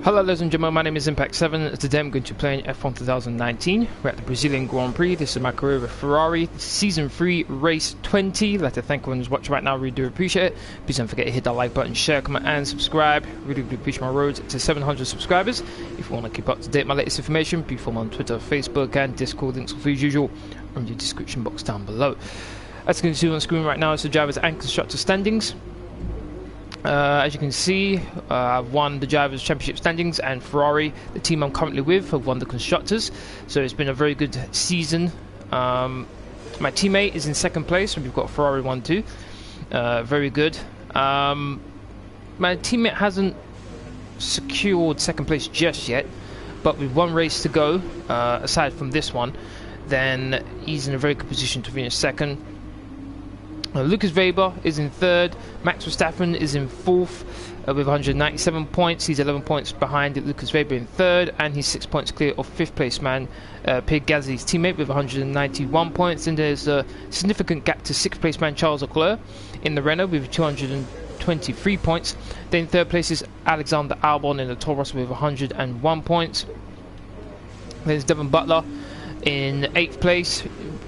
Hello ladies and gentlemen, my name is Impact7. Today I'm going to be playing F1 2019. We're at the Brazilian Grand Prix. This is my career with Ferrari. Season 3, Race 20. I'd like to thank everyone who's watching right now. Really do appreciate it. Please don't forget to hit that like button, share, comment and subscribe. Really appreciate my road to 700 subscribers. If you want to keep up to date with my latest information, please follow me on Twitter, Facebook and Discord. Links will be as usual in the description box down below. As you can see on the screen right now, it's the drivers and constructors standings. As you can see, I've won the Drivers' Championship standings, and Ferrari, the team I'm currently with, have won the Constructors. So it's been a very good season. My teammate is in second place, and we've got Ferrari 1-2. Very good. My teammate hasn't secured second place just yet, but with one race to go, aside from this one, then he's in a very good position to finish second. Lucas Weber is in third, Max Verstappen is in fourth with 197 points. He's 11 points behind Lucas Weber in third, and he's 6 points clear of fifth place man Pierre Gasly's teammate with 191 points. And there's a significant gap to sixth place man Charles Leclerc in the Renault with 223 points. Then third place is Alexander Albon in the Taurus with 101 points. There's Devon Butler in 8th place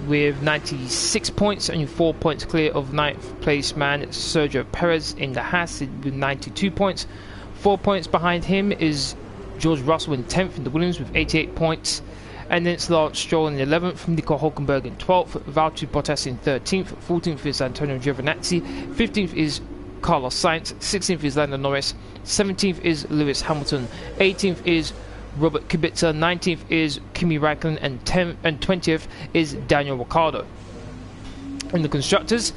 with 96 points, and 4 points clear of 9th place man Sergio Perez in the Haas with 92 points. 4 points behind him is George Russell in 10th in the Williams with 88 points. And then it's Lance Stroll in 11th, Nico Hulkenberg in 12th, Valtteri Bottas in 13th, 14th is Antonio Giovinazzi, 15th is Carlos Sainz, 16th is Lando Norris, 17th is Lewis Hamilton, 18th is Robert Kubica, 19th is Kimi Räikkönen, and 20th is Daniel Ricciardo. In the Constructors,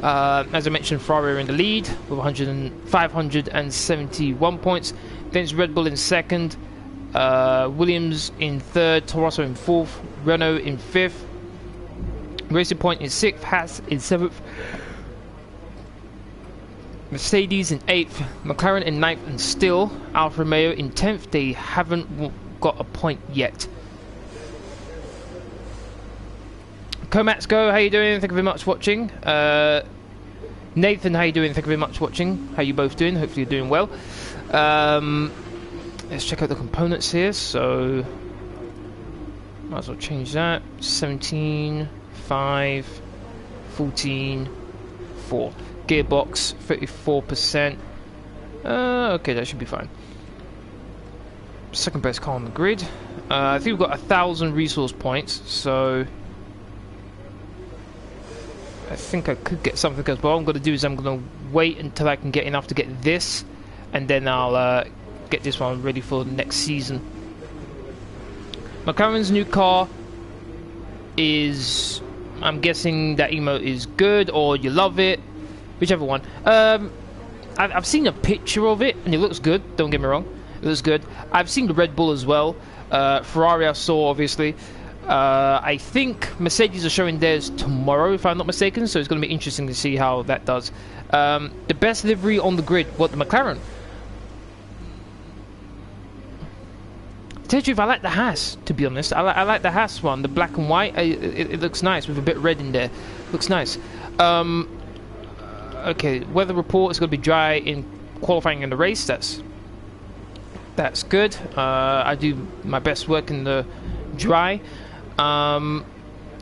as I mentioned, Ferrari are in the lead with 571 points. Then it's Red Bull in second, Williams in third, Toro in fourth, Renault in fifth, Racing Point in sixth, Haas in seventh, Mercedes in 8th, McLaren in 9th, and still Alfa Romeo in 10th. They haven't got a point yet. Comats Go, how you doing? Thank you very much for watching. Nathan, how you doing? Thank you very much for watching. How you both doing? Hopefully you're doing well. Let's check out the components here. So might as well change that. 17, 5, 14, 4. Gearbox 34%. Okay, that should be fine. Second best car on the grid. I think we've got 1,000 resource points, so I think I could get something else. But what I'm going to do is I'm going to wait until I can get enough to get this, and then I'll get this one ready for the next season. McLaren's new car is, I'm guessing that emote is good, or you love it. Whichever one. I've seen a picture of it, and it looks good. Don't get me wrong, it looks good. I've seen the Red Bull as well. Ferrari I saw, obviously. I think Mercedes are showing theirs tomorrow, if I'm not mistaken. So it's going to be interesting to see how that does. The best livery on the grid, what, the McLaren? To tell you the truth, I like the Haas. To be honest, I like the Haas one, the black and white. It looks nice with a bit of red in there. Looks nice. Okay, weather report is going to be dry in qualifying in the race. That's good. I do my best work in the dry.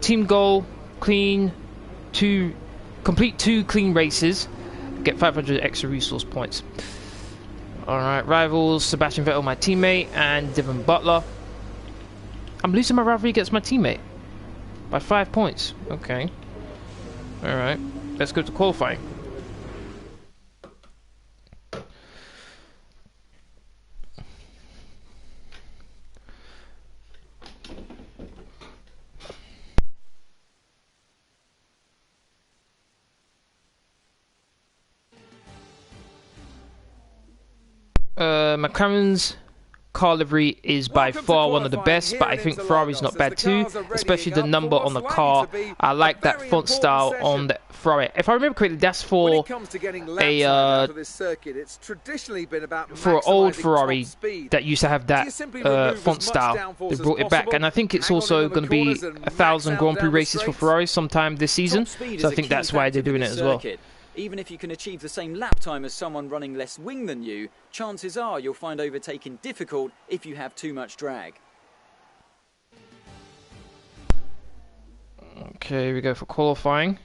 Team goal: complete 2 clean races, get 500 extra resource points. All right, rivals: Sebastian Vettel, my teammate, and Devon Butler. I'm losing my rivalry against my teammate by 5 points. Okay. All right, let's go to qualifying. McLaren's car livery is by far one of the best, but I think Ferrari's not bad too, especially the number on the car. I like that font style on the Ferrari. If I remember correctly, that's for an old Ferrari that used to have that font style. They brought it back, and I think it's also going to be 1,000 Grand Prix races for Ferrari sometime this season, so I think that's why they're doing it as well. Even if you can achieve the same lap time as someone running less wing than you, chances are you'll find overtaking difficult if you have too much drag. Okay, we go for qualifying.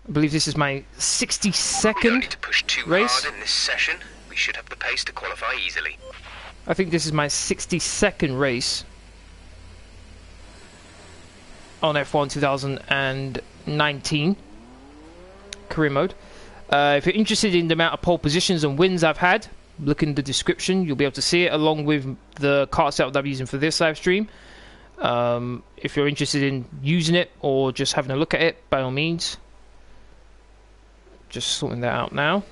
I believe this is my 62nd race. Hard in this session. We should have the pace to qualify easily. I think this is my 62nd race on F1 2019 career mode. If you're interested in the amount of pole positions and wins I've had, look in the description. You'll be able to see it along with the car setup that I'm using for this live stream. If you're interested in using it or just having a look at it, by all means. Just sorting that out now.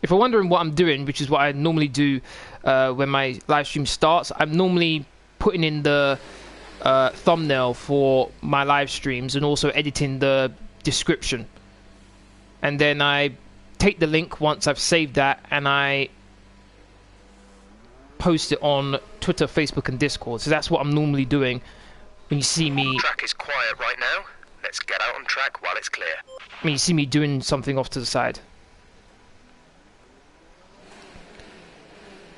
If you're wondering what I'm doing, which is what I normally do when my live stream starts, I'm normally putting in the thumbnail for my live streams and also editing the description. And then I take the link once I've saved that and I post it on Twitter, Facebook and Discord. So that's what I'm normally doing when you see me. Track is quiet right now. Let's get out on track while it's clear. When you see me doing something off to the side.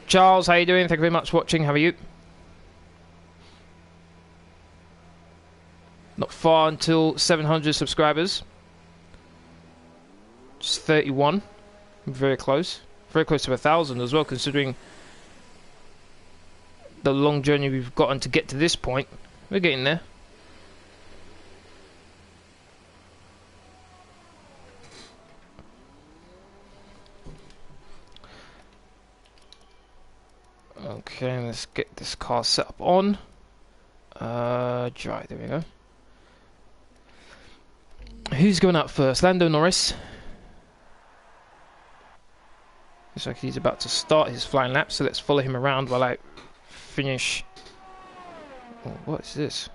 Charles, how you doing? Thank you very much for watching. How are you? Not far until 700 subscribers. Just 31. Very close. Very close to 1,000 as well, considering the long journey we've gotten to get to this point. We're getting there. Okay, let's get this car set up on. Dry, there we go. Who's going out first? Lando Norris. Looks like he's about to start his flying lap, so let's follow him around while I finish. Oh, what is this?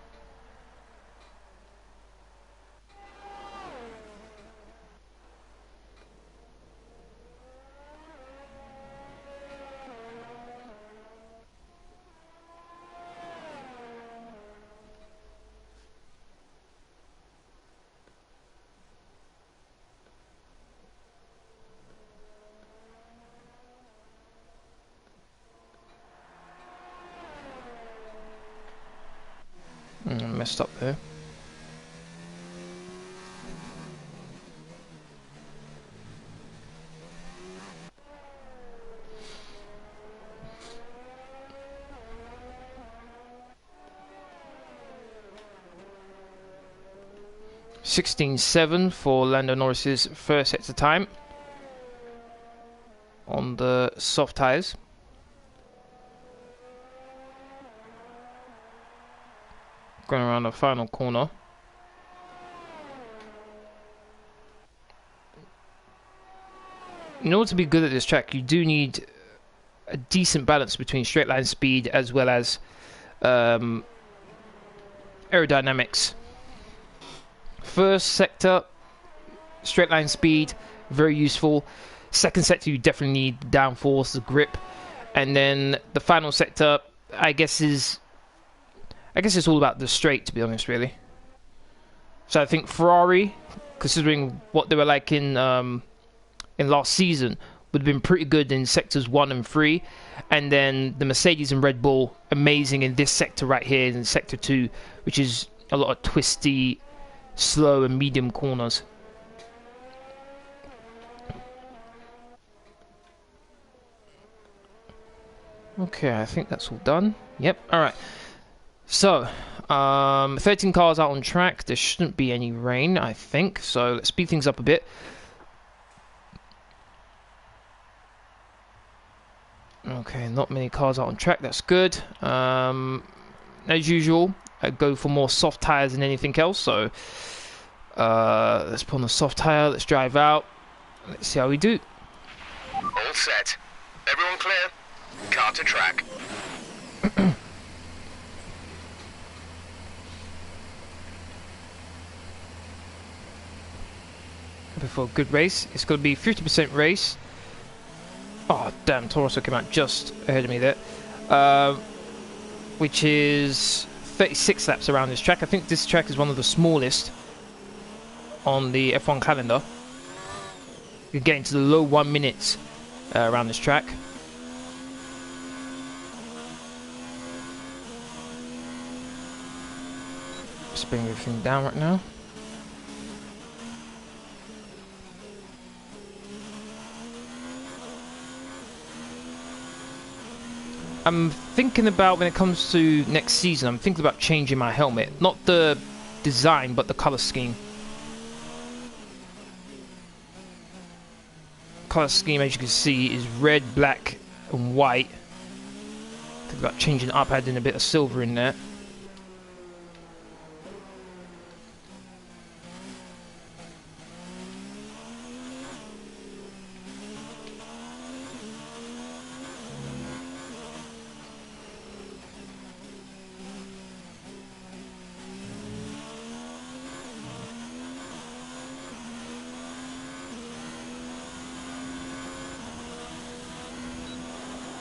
Messed up there. (16.7) for Lando Norris's first sector time on the soft tyres. Going around the final corner. In order to be good at this track, you do need a decent balance between straight line speed as well as aerodynamics. First sector, straight line speed, very useful. Second sector, you definitely need the downforce, the grip, and then the final sector, I guess it's all about the straight, to be honest, really. So I think Ferrari, considering what they were like in last season, would have been pretty good in sectors 1 and 3, and then the Mercedes and Red Bull amazing in this sector right here, in sector 2, which is a lot of twisty, slow and medium corners. Okay, I think that's all done. Yep, alright. So, 13 cars out on track. There shouldn't be any rain, I think. So, let's speed things up a bit. Okay, not many cars out on track. That's good. As usual, I go for more soft tyres than anything else. So, let's put on the soft tyre. Let's drive out. Let's see how we do. All set. Everyone clear? Car to track. For a good race, it's going to be 50% race. Oh damn, Torosso came out just ahead of me there, which is 36 laps around this track. I think this track is one of the smallest on the F1 calendar. You get into the low 1 minutes around this track. Just bring everything down right now. I'm thinking about, when it comes to next season, I'm thinking about changing my helmet. Not the design, but the color scheme. Color scheme, as you can see, is red, black, and white. Think about changing it up, adding a bit of silver in there.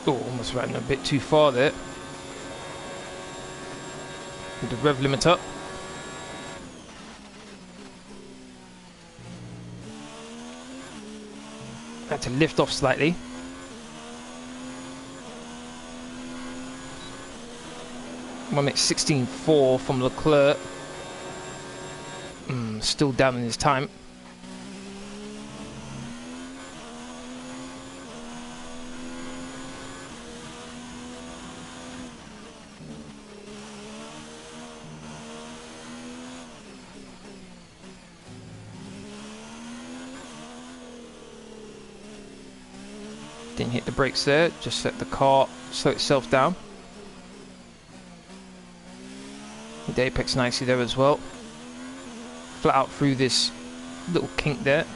Oh, almost ran a bit too far there. With the rev limit up. Had to lift off slightly. One minute 16.4 from Leclerc. Still down in his time. Didn't hit the brakes there, just let the car slow itself down. Hit the apex nicely there as well. Flat out through this little kink there.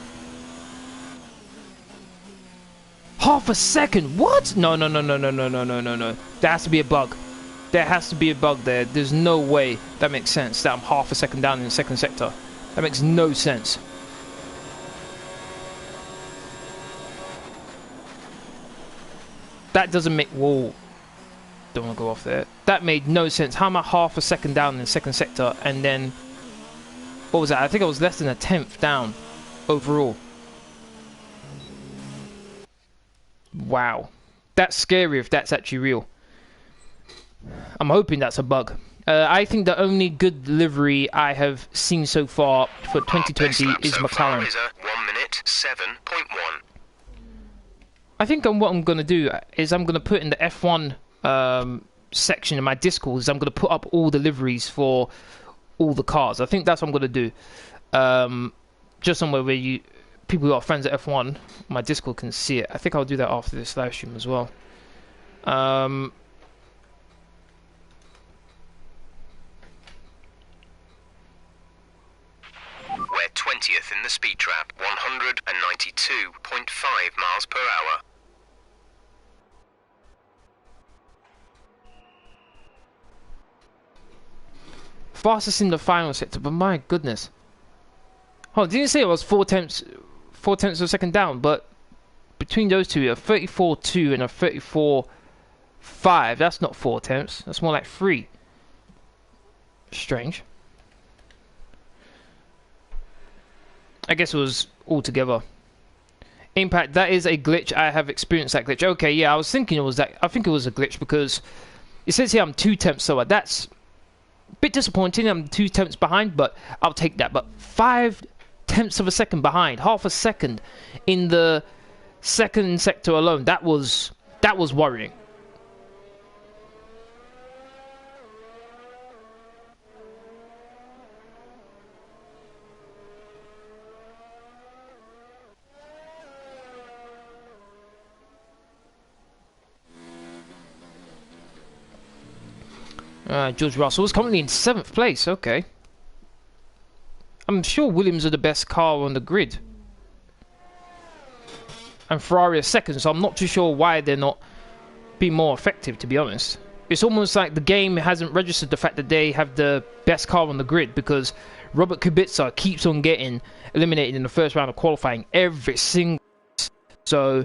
Half a second? What? No. There has to be a bug. There has to be a bug there. There's no way that makes sense that I'm half a second down in the second sector. That makes no sense. That doesn't make... Whoa. Don't want to go off there. That made no sense. How am I half a second down in the second sector and then... What was that? I think I was less than a tenth down overall. Wow. That's scary if that's actually real. I'm hoping that's a bug. I think the only good livery I have seen so far for 2020 is McLaren. 1 minute 7.1. I think what I'm going to do is I'm going to put in the F1 section in my Discord, is I'm going to put up all the liveries for all the cars. I think that's what I'm going to do. Just somewhere where people who are friends at F1, my Discord can see it. I think I'll do that after this live stream as well. We're 20th in the speed trap, 192.5 miles per hour. Fastest in the final sector, but my goodness. Oh, didn't say it was 4 tenths of a second down, but between those two, a 34.2 and a 34.5, that's not 4 tenths, that's more like 3. Strange. I guess it was all together. Impact, that is a glitch. I have experienced that glitch. Okay, yeah, I was thinking it was that. I think it was a glitch because it says here I'm 2 tenths slower. That's a bit disappointing. I'm 2 tenths behind, but I'll take that. But 5 tenths of a second behind, half a second in the second sector alone. That was worrying. George Russell was currently in 7th place. Okay. I'm sure Williams are the best car on the grid. And Ferrari are second, so I'm not too sure why they're not being more effective, to be honest. It's almost like the game hasn't registered the fact that they have the best car on the grid, because Robert Kubica keeps on getting eliminated in the first round of qualifying every single... So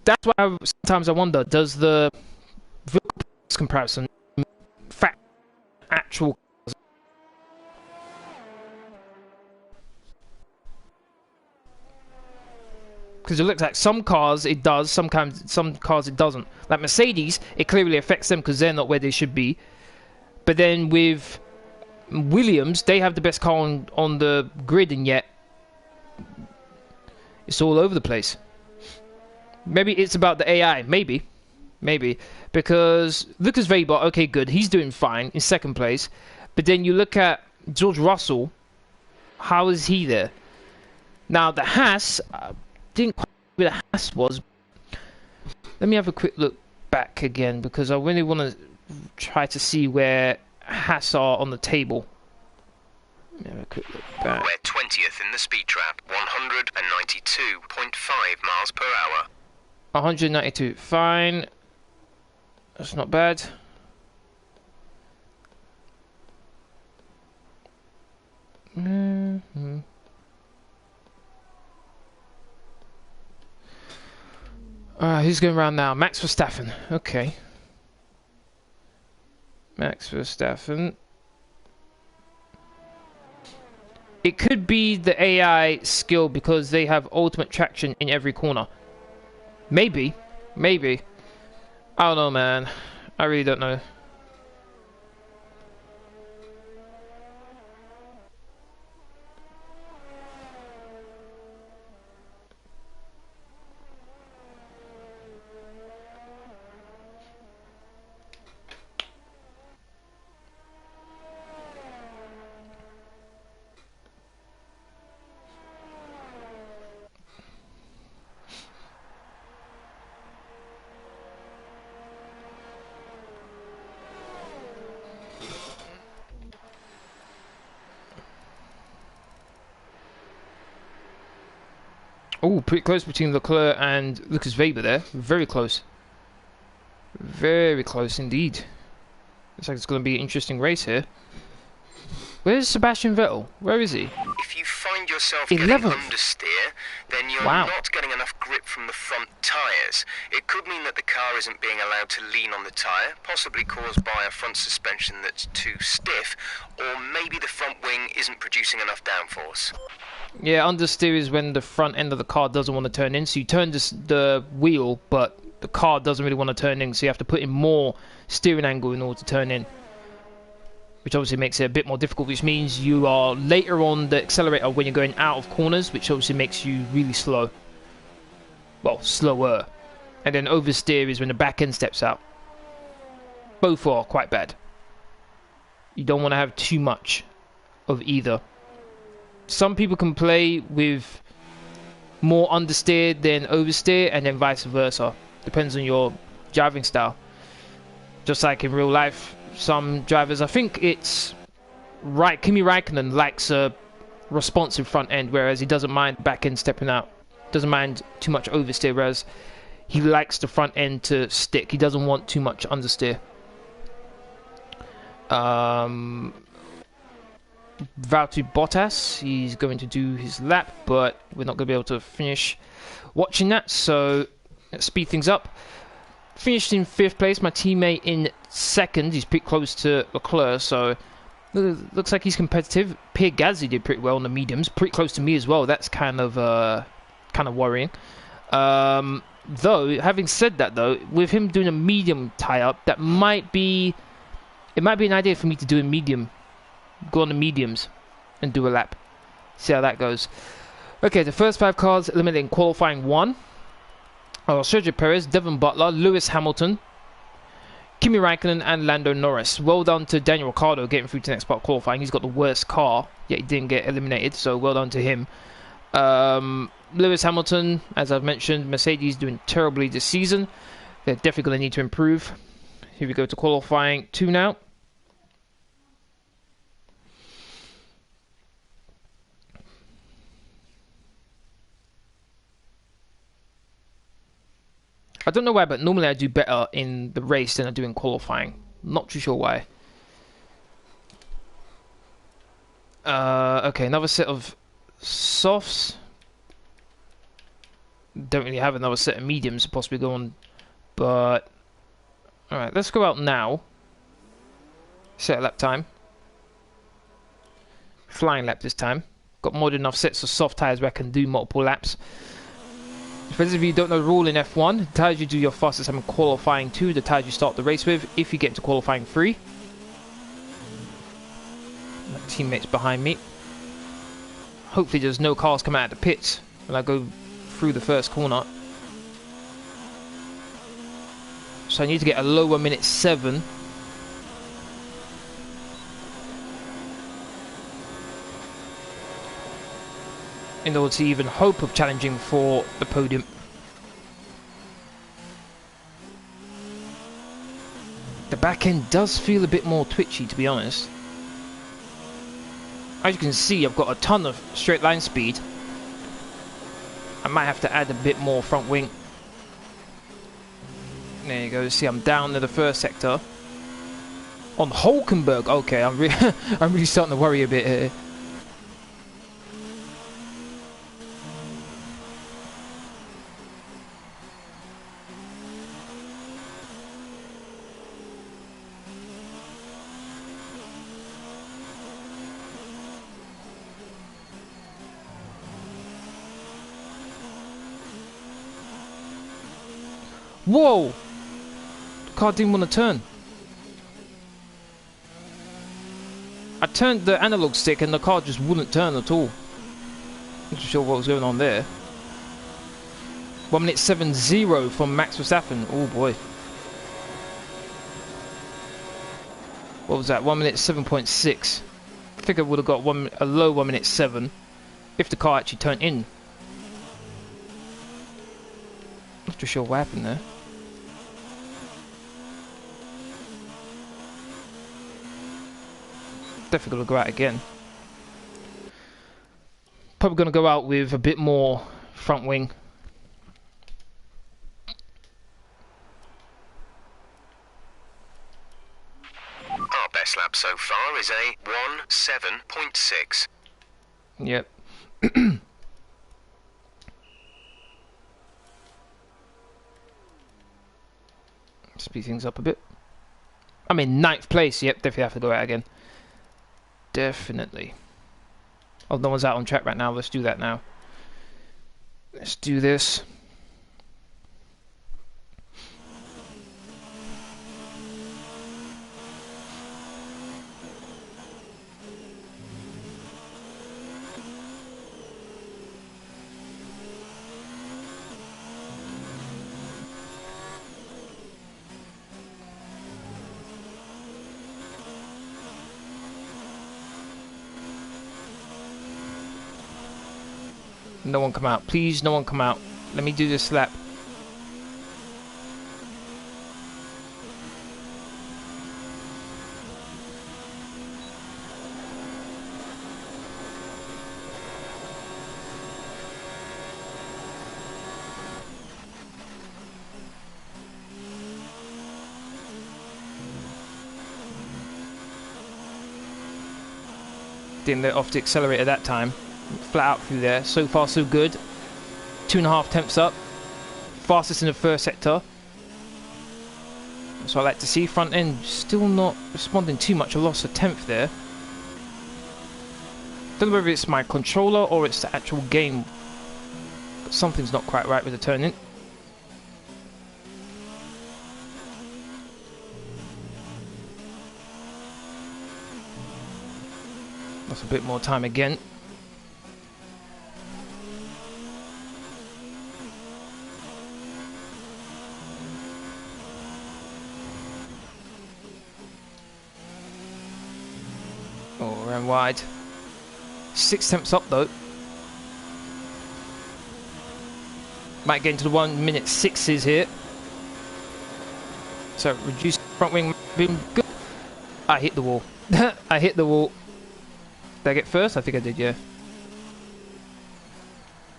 that's why sometimes I wonder, does the comparison fact actual Because it looks like some cars it does, some cars it doesn't. Like Mercedes, it clearly affects them because they're not where they should be. But then with Williams, they have the best car on the grid, and yet it's all over the place. Maybe it's about the AI. Maybe. Because Lucas Weber, okay, good. He's doing fine in second place. But then you look at George Russell. How is he there? Now, the Haas, didn't quite know where the Haas was. Let me have a quick look back again, because I really want to try to see where Haas are on the table. Let me have a quick look back. We're 20th in the speed trap, 192.5 miles per hour. 192, fine. That's not bad. Who's going around now? Max Verstappen. Okay. Max Verstappen. It could be the AI skill because they have ultimate traction in every corner. Maybe. I don't know, man. I really don't know. Oh, pretty close between Leclerc and Lucas Weber there. Very close. Very close indeed. Looks like it's going to be an interesting race here. Where's Sebastian Vettel? Where is he? If you find yourself 11th. getting understeer, then you're Wow. not getting enough grip from the front tyres. It could mean that the car isn't being allowed to lean on the tyre, possibly caused by a front suspension that's too stiff, or maybe the front wing isn't producing enough downforce. Yeah, understeer is when the front end of the car doesn't want to turn in. So you turn the wheel, but the car doesn't really want to turn in. So you have to put in more steering angle in order to turn in. Which obviously makes it a bit more difficult, which means you are later on the accelerator when you're going out of corners, which obviously makes you really slow. Well, slower. And then oversteer is when the back end steps out. Both are quite bad. You don't want to have too much of either. Some people can play with more understeer than oversteer, and then vice versa. Depends on your driving style. Just like in real life, some drivers, I think it's right. Kimi Räikkönen likes a responsive front end, whereas he doesn't mind back end stepping out. Doesn't mind too much oversteer, whereas he likes the front end to stick. He doesn't want too much understeer. Valtteri Bottas, he's going to do his lap, but we're not going to be able to finish watching that, so let's speed things up. Finished in 5th place, my teammate in 2nd. He's pretty close to Leclerc, so looks like he's competitive. Pierre Gasly did pretty well on the mediums, pretty close to me as well. That's kind of worrying. Though, having said that, though, with him doing a medium tie-up, that might be an idea for me to do a medium. Go on the mediums and do a lap. See how that goes. Okay, the first 5 cars eliminated in qualifying 1. Sergio Perez, Devon Butler, Lewis Hamilton, Kimi Räikkönen and Lando Norris. Well done to Daniel Ricciardo getting through to the next part of qualifying. He's got the worst car, yet he didn't get eliminated, so well done to him. Lewis Hamilton, as I've mentioned, Mercedes doing terribly this season. They're definitely going to need to improve. Here we go to qualifying 2 now. I don't know why, but normally I do better in the race than I do in qualifying. Not too sure why. Okay, another set of softs. Don't really have another set of mediums to possibly go on, but alright, let's go out now. Set a lap time. Flying lap this time. Got more than enough sets of soft tyres where I can do multiple laps. For those of you who don't know the rule in F1, the tyres you do your fastest time in qualifying 2, the tyres you start the race with. If you get into qualifying 3, my teammates behind me. Hopefully there's no cars coming out of the pits when I go through the first corner. So I need to get a lower minute 7. In order to even hope of challenging for the podium. The back end does feel a bit more twitchy, to be honest. As you can see, I've got a ton of straight line speed. I might have to add a bit more front wing. There you go. See, I'm down to the first sector. On Hulkenberg. Okay, I'm really starting to worry a bit here. Whoa! The car didn't want to turn. I turned the analog stick and the car just wouldn't turn at all. Not sure what was going on there. 1 minute 7.0 from Max Verstappen. Oh boy. What was that? 1 minute 7.6. I think I would have got a low 1 minute 7 if the car actually turned in. Not too sure what happened there. Definitely going to go out again. Probably going to go out with a bit more front wing. Our best lap so far is a 1:7.6. Yep. Speed things up a bit. I'm in 9th place. Yep, definitely have to go out again. Definitely. Oh, no one's out on track right now. Let's do that now. Let's do this. No one come out. Please, no one come out. Let me do this lap. Didn't let off the accelerator that time. Flat out through there. So far so good. 2.5 tenths up. Fastest in the first sector. So I like to see. Front end still not responding too much. I lost a tenth there. Don't know whether it's my controller or it's the actual game. But something's not quite right with the turning. That's a bit more time again. Oh, ran wide. 6 tenths up though. Might get into the 1 minute 6s here. So reduce front wing being good. I hit the wall. I hit the wall. Did I get first? I think I did, yeah.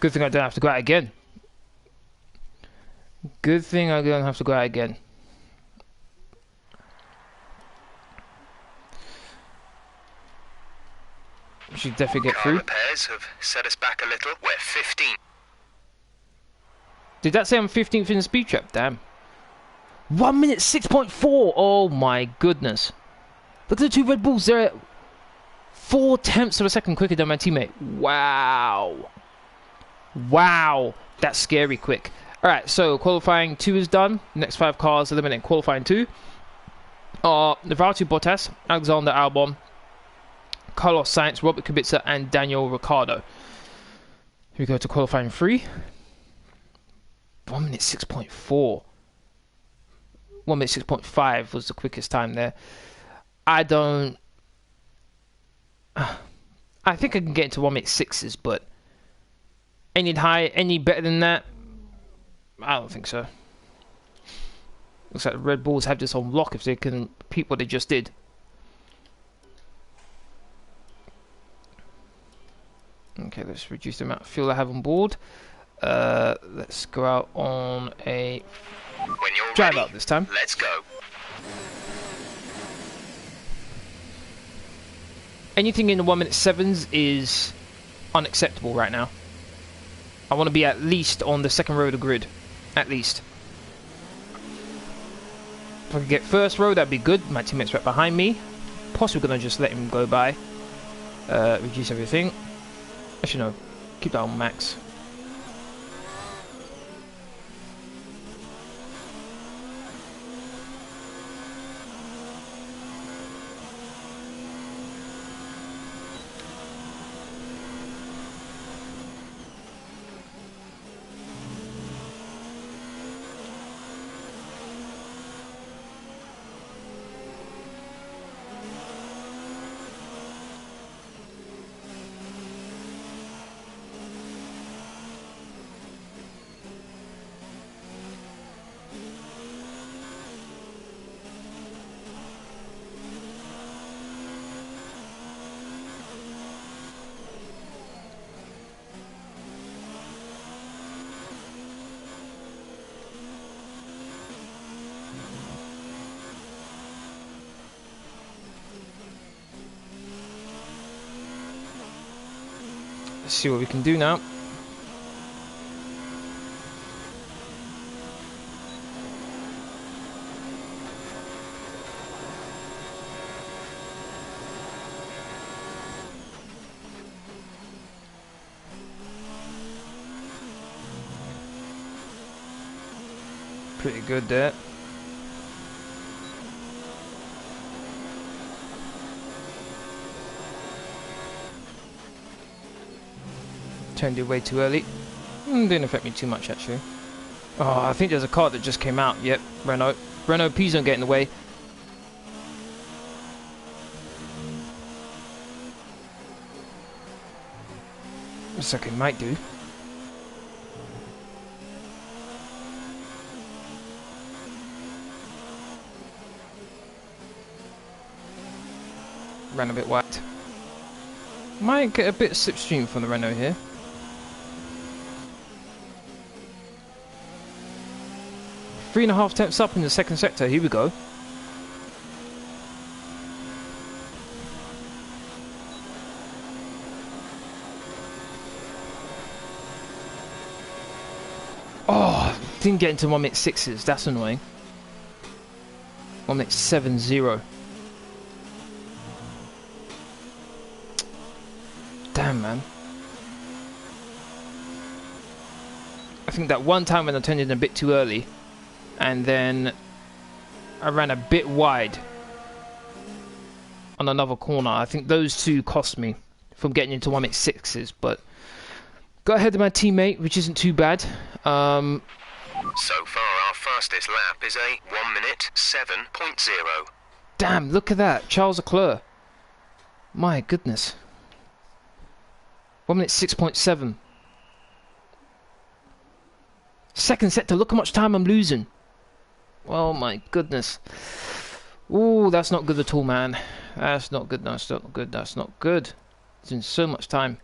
Good thing I don't have to go out again. Good thing I don't have to go out again. Should definitely get through. Repairs have set us back a little. We're 15. Did that say I'm 15th in the speed trap? Damn. 1 minute 6.4. Oh my goodness. Look at the two Red Bulls. They're at 4 tenths of a second quicker than my teammate. Wow. Wow, that's scary quick. Alright, so qualifying 2 is done. Next 5 cars eliminate qualifying 2 are Valtteri Bottas, Alexander Albon, Carlos Sainz, Robert Kubica, and Daniel Ricciardo. Here we go to qualifying 3. 1 minute 6.4. 1 minute 6.5 was the quickest time there. I think I can get into 1 minute 6s, but any better than that? I don't think so. Looks like the Red Bulls have this on lock if they can repeat what they just did. Okay, let's reduce the amount of fuel I have on board. Let's go out on a drive out this time. Let's go. Anything in the 1 minute 7s is unacceptable right now. I want to be at least on the second row of the grid. At least. If I could get first row, that'd be good. My teammate's right behind me. Possibly gonna just let him go by. Reduce everything. Actually, no. Keep that on max. Let's see what we can do now. Pretty good there. Turned it way too early. Didn't affect me too much actually. Oh, I think there's a car that just came out. Yep, Renault. Renault, please don't get in the way. Looks like it might do. Ran a bit wide. Might get a bit of slipstream from the Renault here. Three and a half tenths up in the second sector. Here we go. Oh, didn't get into 1 minute 6s. That's annoying. 1 minute 7-0. Damn, man. I think that one time when I turned in a bit too early, and then I ran a bit wide on another corner. I think those two cost me from getting into 1 minute 6s, but got ahead of my teammate, which isn't too bad. So far, our fastest lap is a 1 minute 7.0. Damn, look at that. Charles Leclerc. My goodness. 1 minute 6.7. Second sector, look how much time I'm losing. Oh my goodness. Ooh, that's not good at all, man. That's not good, that's not good, that's not good. It's in so much time.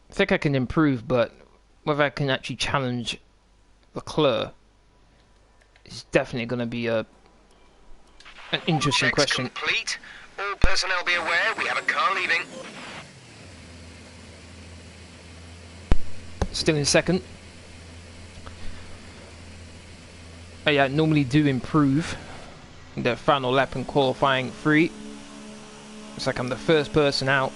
I think I can improve, but whether I can actually challenge Leclerc is definitely going to be an interesting question. Complete. All personnel be aware, we have a car leaving. Still in second. Oh yeah, normally do improve in the final lap in qualifying 3. Looks like I'm the first person out.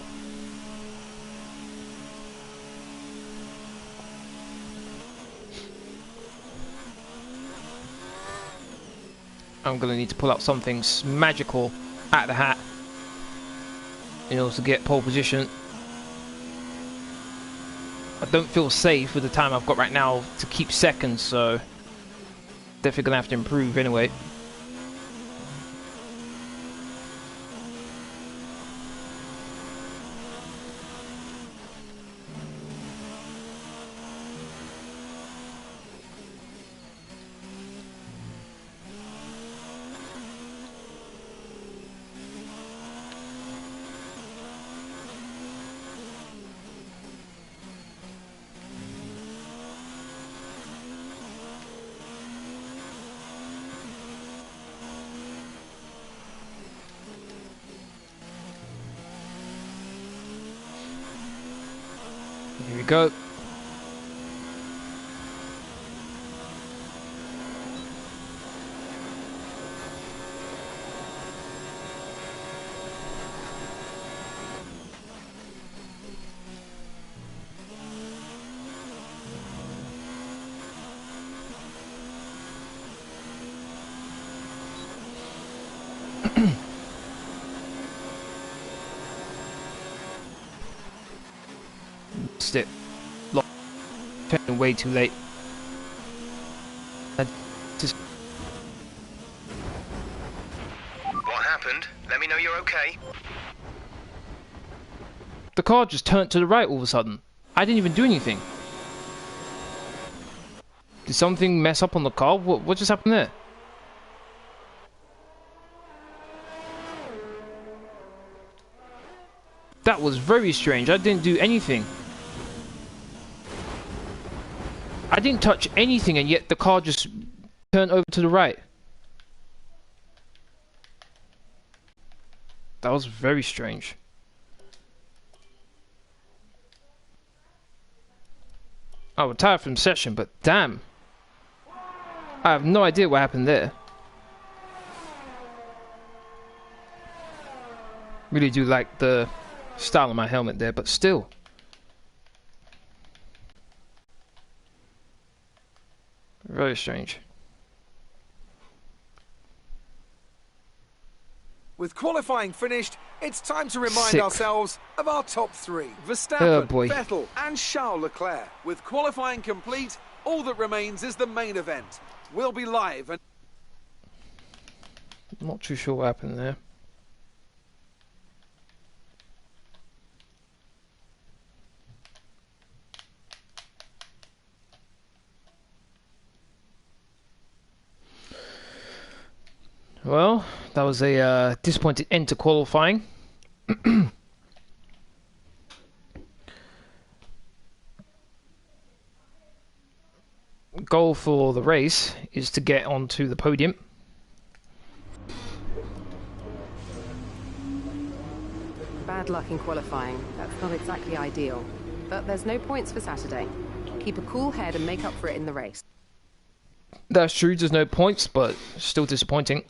I'm going to need to pull out something magical out of the hat in order to get pole position. I don't feel safe with the time I've got right now to keep second, so definitely going to have to improve anyway. Here we go. It way too late. Just What happened? Let me know you're okay. the car just turned to the right all of a sudden. I didn't even do anything. Did something mess up on the car? What just happened there? That was very strange. I didn't do anything. I didn't touch anything, and yet the car just turned over to the right. That was very strange. I retired from session, but damn. I have no idea what happened there. Really do like the style of my helmet there, but still. Very strange. With qualifying finished, it's time to remind ourselves of our top three. Verstappen, Oh boy. Vettel and Charles Leclerc. With qualifying complete, all that remains is the main event. We'll be live and... Not too sure what happened there. Well, that was a disappointing end to qualifying. Goal for the race is to get onto the podium. Bad luck in qualifying. That's not exactly ideal. But there's no points for Saturday. Keep a cool head and make up for it in the race. That's true, there's no points, but still disappointing.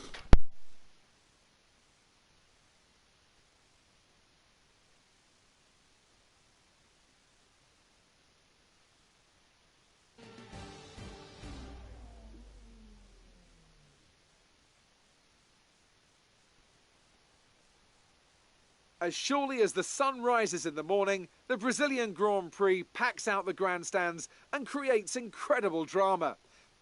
As surely as the sun rises in the morning, the Brazilian Grand Prix packs out the grandstands and creates incredible drama.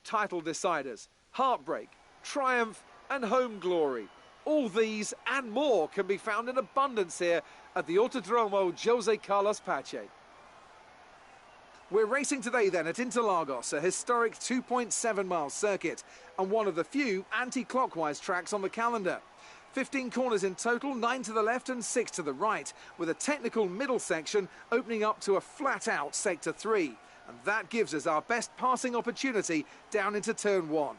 Title deciders, heartbreak, triumph and home glory. All these and more can be found in abundance here at the Autodromo Jose Carlos Pache. We're racing today then at Interlagos, a historic 2.7-mile circuit and one of the few anti-clockwise tracks on the calendar. 15 corners in total, 9 to the left and 6 to the right, with a technical middle section opening up to a flat-out Sector 3. And that gives us our best passing opportunity down into Turn 1.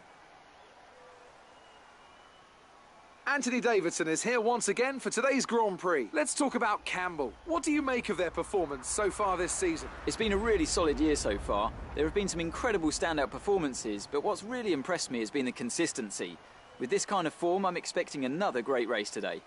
Anthony Davidson is here once again for today's Grand Prix. Let's talk about Camber. What do you make of their performance so far this season? It's been a really solid year so far. There have been some incredible standout performances, but what's really impressed me has been the consistency. With this kind of form, I'm expecting another great race today.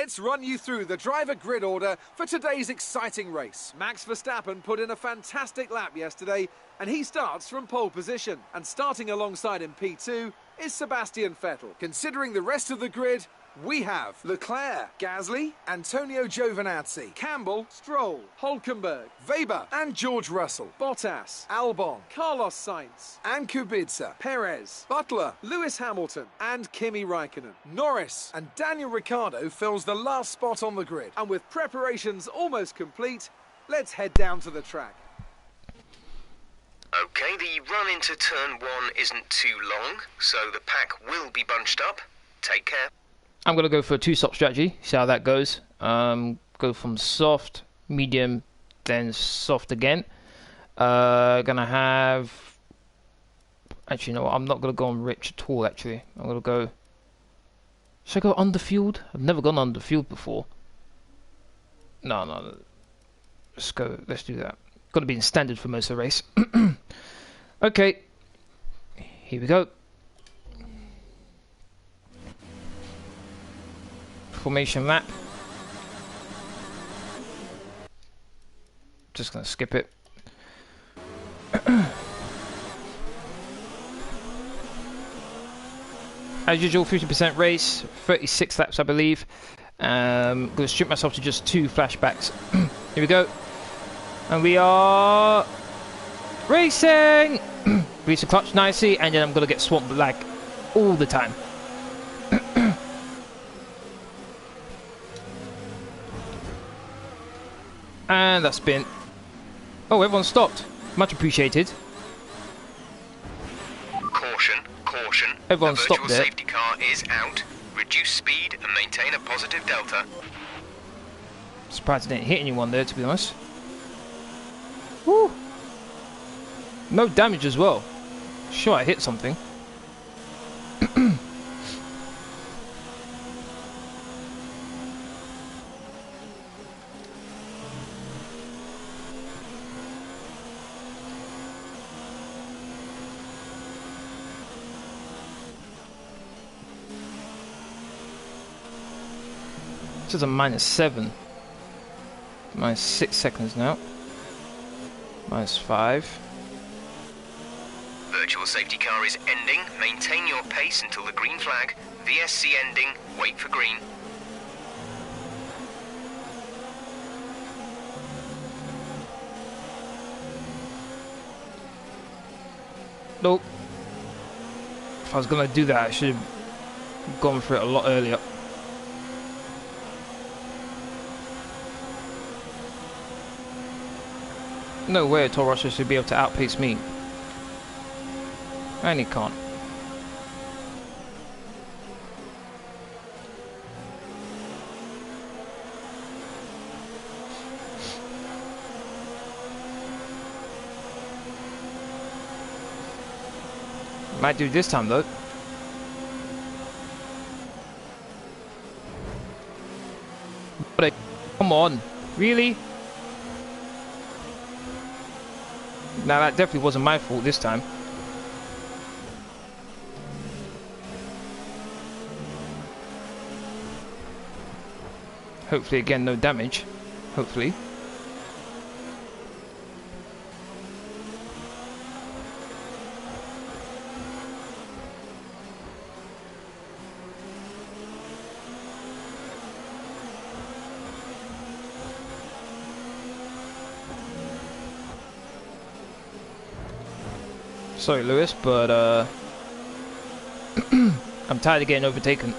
Let's run you through the driver grid order for today's exciting race. Max Verstappen put in a fantastic lap yesterday, and he starts from pole position. And starting alongside in P2 is Sebastian Vettel. Considering the rest of the grid, we have Leclerc, Gasly, Antonio Giovinazzi, Campbell, Stroll, Hülkenberg, Weber and George Russell, Bottas, Albon, Carlos Sainz and Kubica, Perez, Butler, Lewis Hamilton and Kimi Raikkonen. Norris and Daniel Ricciardo fills the last spot on the grid. And with preparations almost complete, let's head down to the track. Okay, the run into turn 1 isn't too long, so the pack will be bunched up. Take care. I'm going to go for a 2-stop strategy, see how that goes. Go from soft, medium, then soft again. Gonna have... Actually, no, I'm not going to go on rich at all, actually. I'm going to go... Should I go underfield? I've never gone underfield before. No. Let's do that. Got to be in standard for most of the race. Okay. Here we go. Formation lap. Just gonna skip it. As usual, 50% race, 36 laps I believe. Gonna strip myself to just 2 flashbacks. Here we go. And we are racing! Release the clutch nicely, and then I'm gonna get swamped like all the time. And that's been... Oh, everyone stopped. Much appreciated. Caution, caution. Everyone the stopped virtual there. safety car is out. Reduce speed and maintain a positive delta. Surprised I didn't hit anyone there, to be honest. Woo! No damage as well. Sure, I hit something. This is a -7. -6 seconds now. -5. Virtual safety car is ending. Maintain your pace until the green flag. VSC ending. Wait for green. Nope. If I was gonna do that, I should have gone for it a lot earlier. No way Toro Rosso should be able to outpace me. And he can't. Might do this time though. But come on, really? Now that definitely wasn't my fault this time. Hopefully again no damage. Hopefully. Sorry, Lewis, but I'm tired of getting overtaken.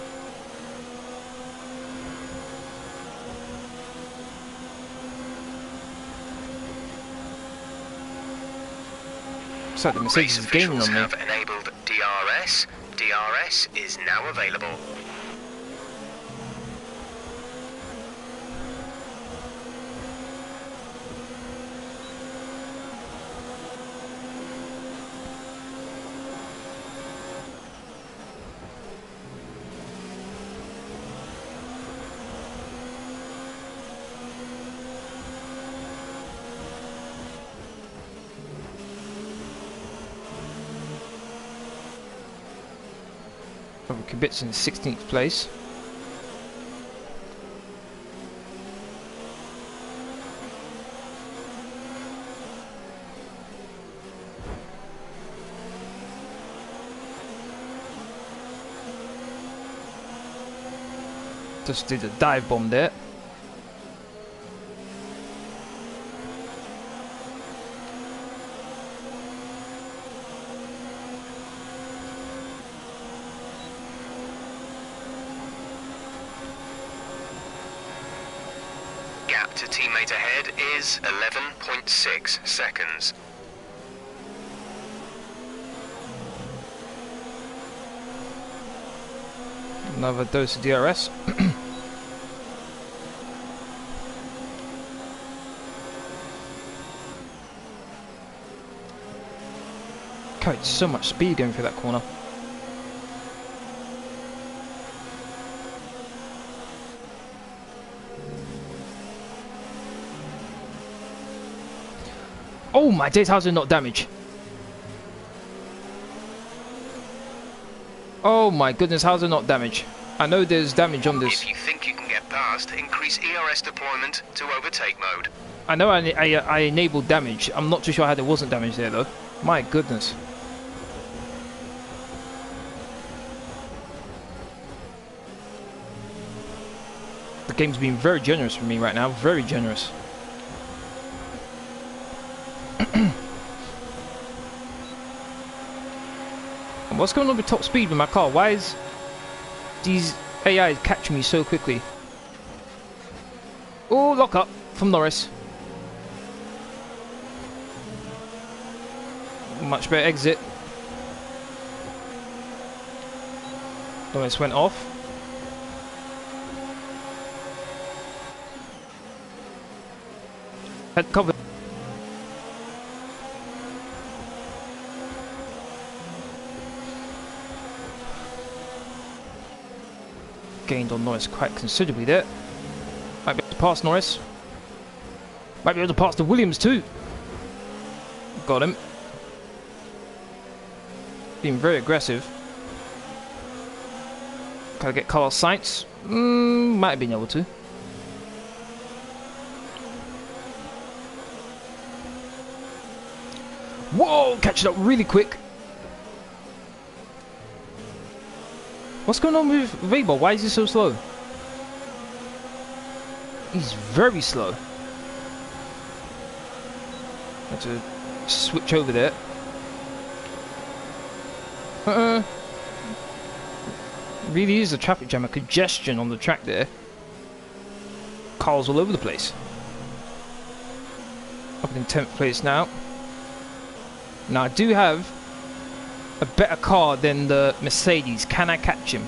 So the Mercedes is gaining on me. Have enabled DRS. DRS is now available. Kubica in 16th place. Just did a dive bomb there. Gap to teammate ahead is 11.6 seconds. Another dose of DRS. God, so much speed going through that corner. Oh my days, how's it not damage? Oh my goodness, how's it not damage? I know there's damage on this. If you think you can get past, increase ERS deployment to overtake mode. I know I enabled damage. I'm not too sure how there wasn't damage there though. My goodness. The game's being very generous for me right now. Very generous. And what's going on with top speed with my car? Why is these AI catching me so quickly? Oh, lock up from Norris. Much better exit. Norris went off. Head cover. Gained on Norris quite considerably there. Might be able to pass Norris. Might be able to pass the Williams too. Got him. Being very aggressive. Gotta get Carlos Sainz. Might have been able to. Whoa! Catching up really quick. What's going on with Weber? Why is he so slow? He's very slow. Have to switch over there. Really is a traffic jam, a congestion on the track there. Cars all over the place. Up in 10th place now. Now I do have a better car than the Mercedes. Can I catch him?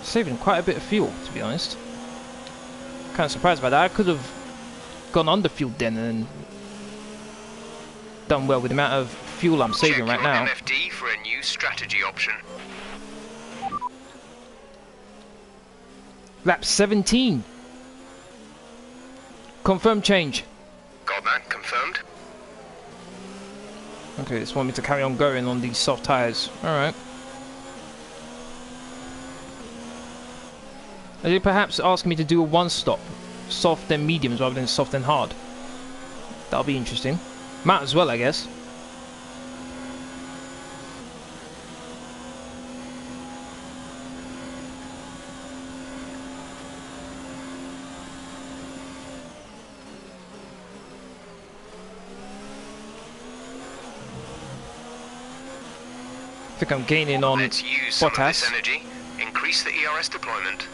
Saving quite a bit of fuel, to be honest. Kind of surprised by that. I could have gone under fuel then and done well with the amount of fuel I'm saving right now. MFD for a new strategy option. Lap 17. Confirm change. Got that confirmed. Okay, just want me to carry on going on these soft tyres. Alright. Are they perhaps asking me to do a one stop? Soft and mediums rather than soft and hard? That'll be interesting. Might as well, I guess. I think I'm gaining on Let's use some of Bottas. this energy. Increase the ERS deployment.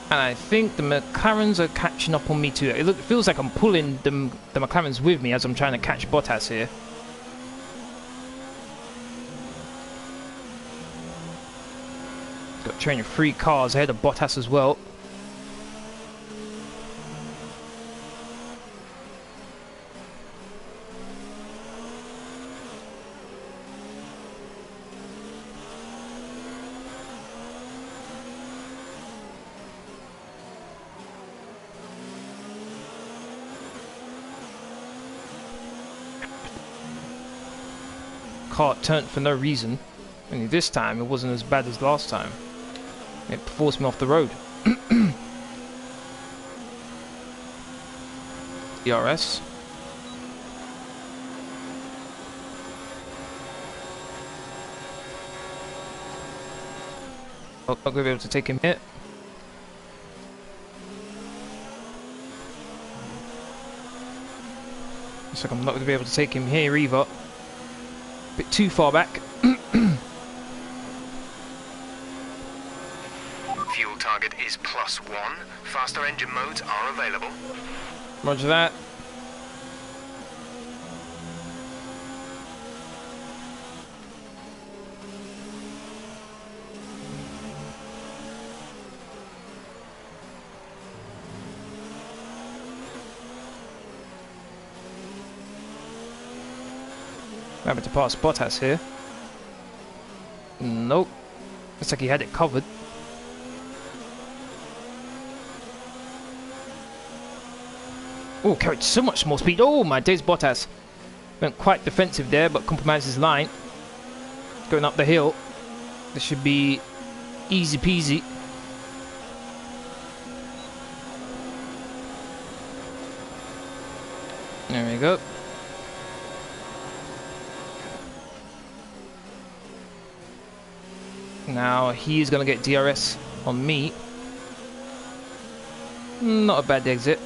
And I think the McLarens are catching up on me too. It feels like I'm pulling the McLarens with me as I'm trying to catch Bottas here. Got training 3 cars ahead of Bottas as well. Car turned for no reason. Only this time it wasn't as bad as last time. It forced me off the road. DRS. I'm not going to be able to take him here. Looks like I'm not going to be able to take him here either. A bit too far back. Fuel target is +1. Faster engine modes are available. Roger that. Having to pass Bottas here. Nope. Looks like he had it covered. Oh, carried so much more speed. Oh my days, Bottas. Went quite defensive there, but compromised his line. Going up the hill. This should be easy peasy. There we go. Now he's going to get DRS on me. Not a bad exit.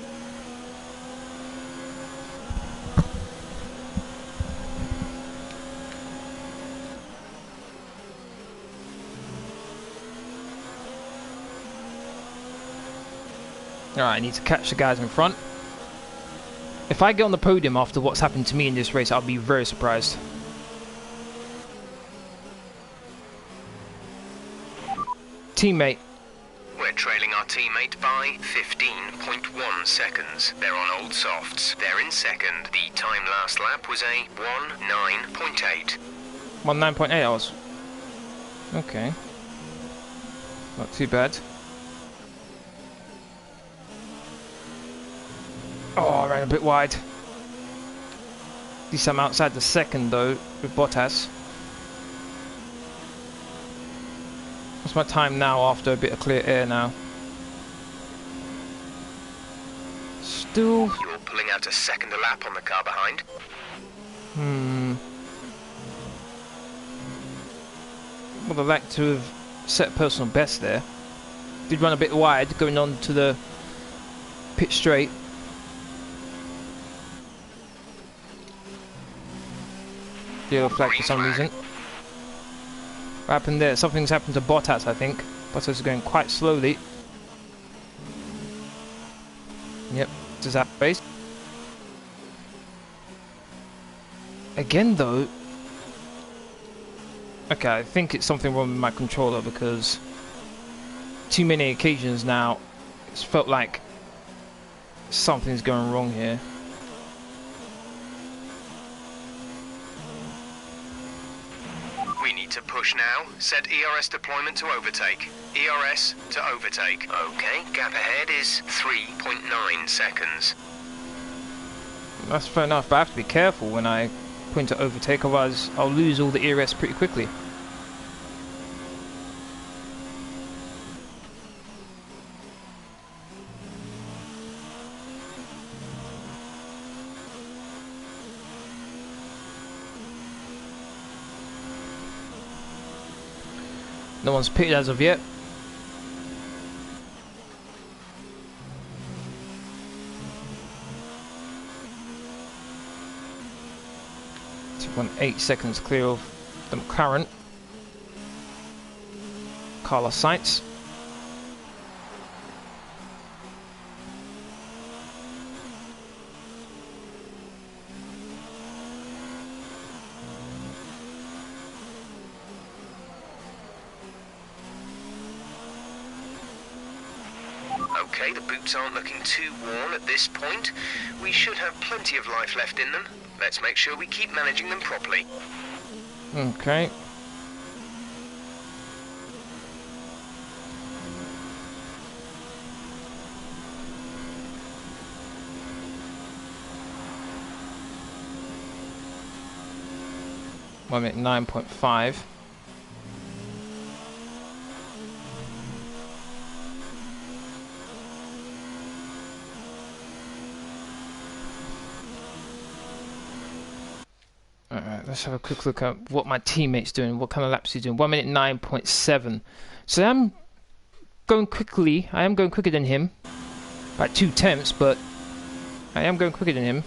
Alright, I need to catch the guys in front. If I get on the podium after what's happened to me in this race, I'll be very surprised. Teammate. We're trailing our teammate by 15.1 seconds. They're on old softs. They're in second. The time last lap was a 19.8. 19.8 hours. Okay. Not too bad. Oh, I ran a bit wide. At least I'm outside the second though with Bottas. What's my time now after a bit of clear air now? Still... You're pulling out a second a lap on the car behind. Would have liked to have set a personal best there. Did run a bit wide going on to the pit straight. Yellow flag for some reason. What happened there? Something's happened to Bottas, I think. Bottas is going quite slowly. Yep, does that race. Again though. Okay, I think it's something wrong with my controller because too many occasions now it's felt like something's going wrong here. We need to push now. Set ERS deployment to overtake. ERS to overtake. Okay, gap ahead is 3.9 seconds. That's fair enough, but I have to be careful when I point to overtake, otherwise I'll lose all the ERS pretty quickly. No one's pitted as of yet. It's 8 seconds clear of the McLaren. Carlos Sainz. Okay, the boots aren't looking too worn at this point. We should have plenty of life left in them. Let's make sure we keep managing them properly. Okay. I'm at 9.5. Alright, let's have a quick look at what my teammate's doing. What kind of laps he's doing. 1 minute 9.7. So I'm going quickly. I am going quicker than him. By 0.2, but I am going quicker than him.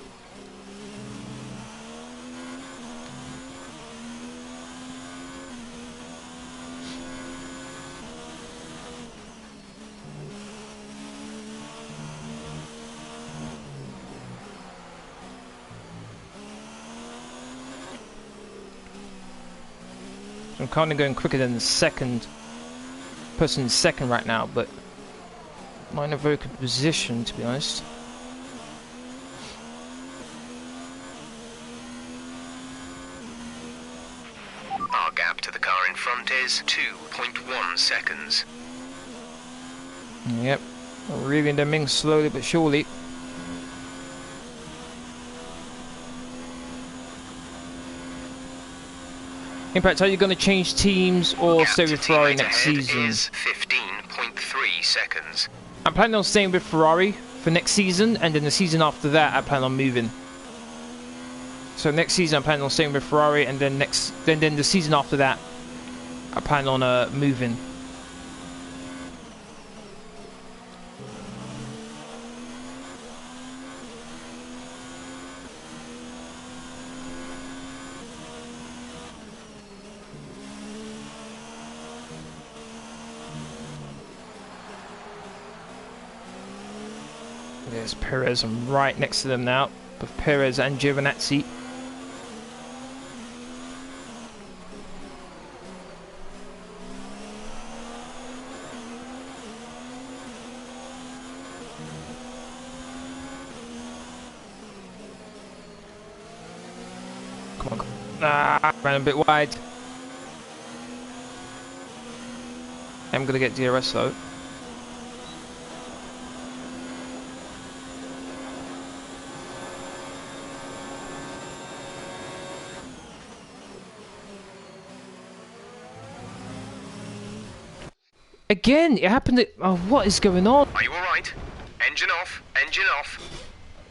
I'm currently going quicker than the second person in second right now, but not in a very good position, to be honest. Our gap to the car in front is 2.1 seconds. Yep, reeling them in slowly but surely. Impact, are you going to change teams or stay with Ferrari next season? Is 15.3 seconds. I'm planning on staying with Ferrari for next season, and then the season after that I plan on moving. So next season I'm planning on staying with Ferrari, and then then the season after that I plan on moving. There's Perez. I'm right next to them now, with Perez and Giovinazzi. Come on. Ah, ran a bit wide. I'm gonna get DRS though. Again, it happened at... Oh, what is going on? Are you alright? Engine off, engine off.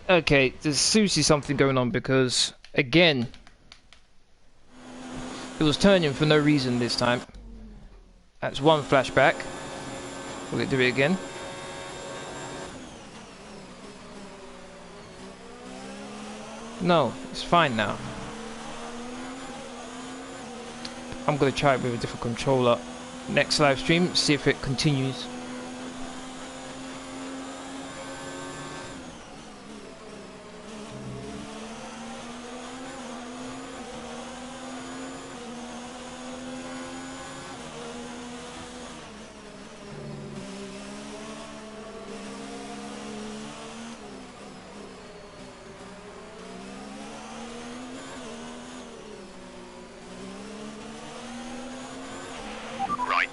Okay, there's seriously something going on because, again, it was turning for no reason this time. That's one flashback. Will it do it again? No, it's fine now. I'm going to try it with a different controller. Next live stream, see if it continues.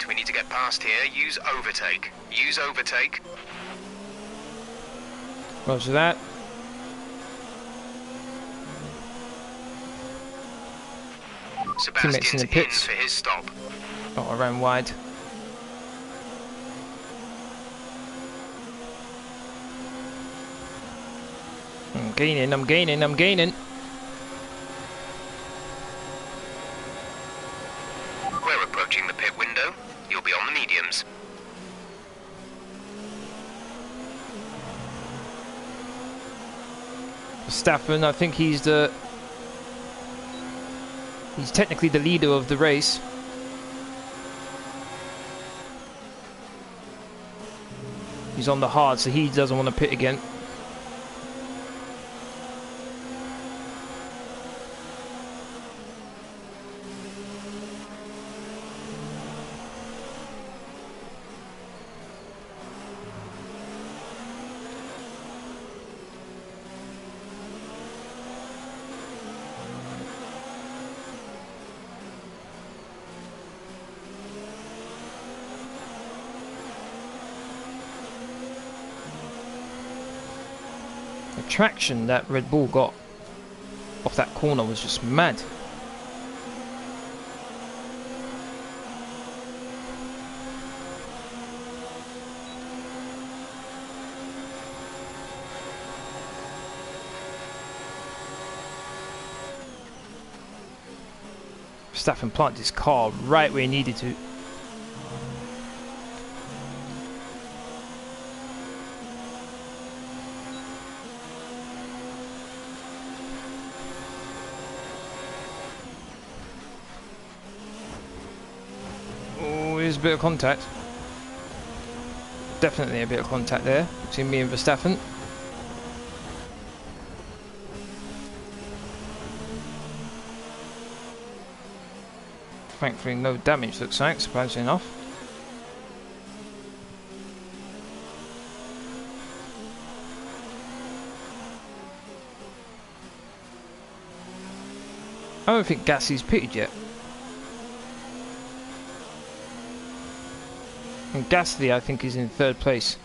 We need to get past here. Use overtake. Use overtake. Roger that. Sebastian's in the pits. for his stop. Oh, I ran wide. I'm gaining, I'm gaining, I'm gaining. We're approaching the pit window. You'll be on the mediums. Verstappen, I think he's technically the leader of the race. He's on the hard, so he doesn't want to pit again. The traction that Red Bull got off that corner was just mad. Verstappen planted his car right where he needed to. a bit of contact. Definitely a bit of contact there between me and Verstappen. Thankfully no damage, looks like, surprisingly enough. I don't think Gasly's pitted yet. And Gasly, I think, is in 3rd place.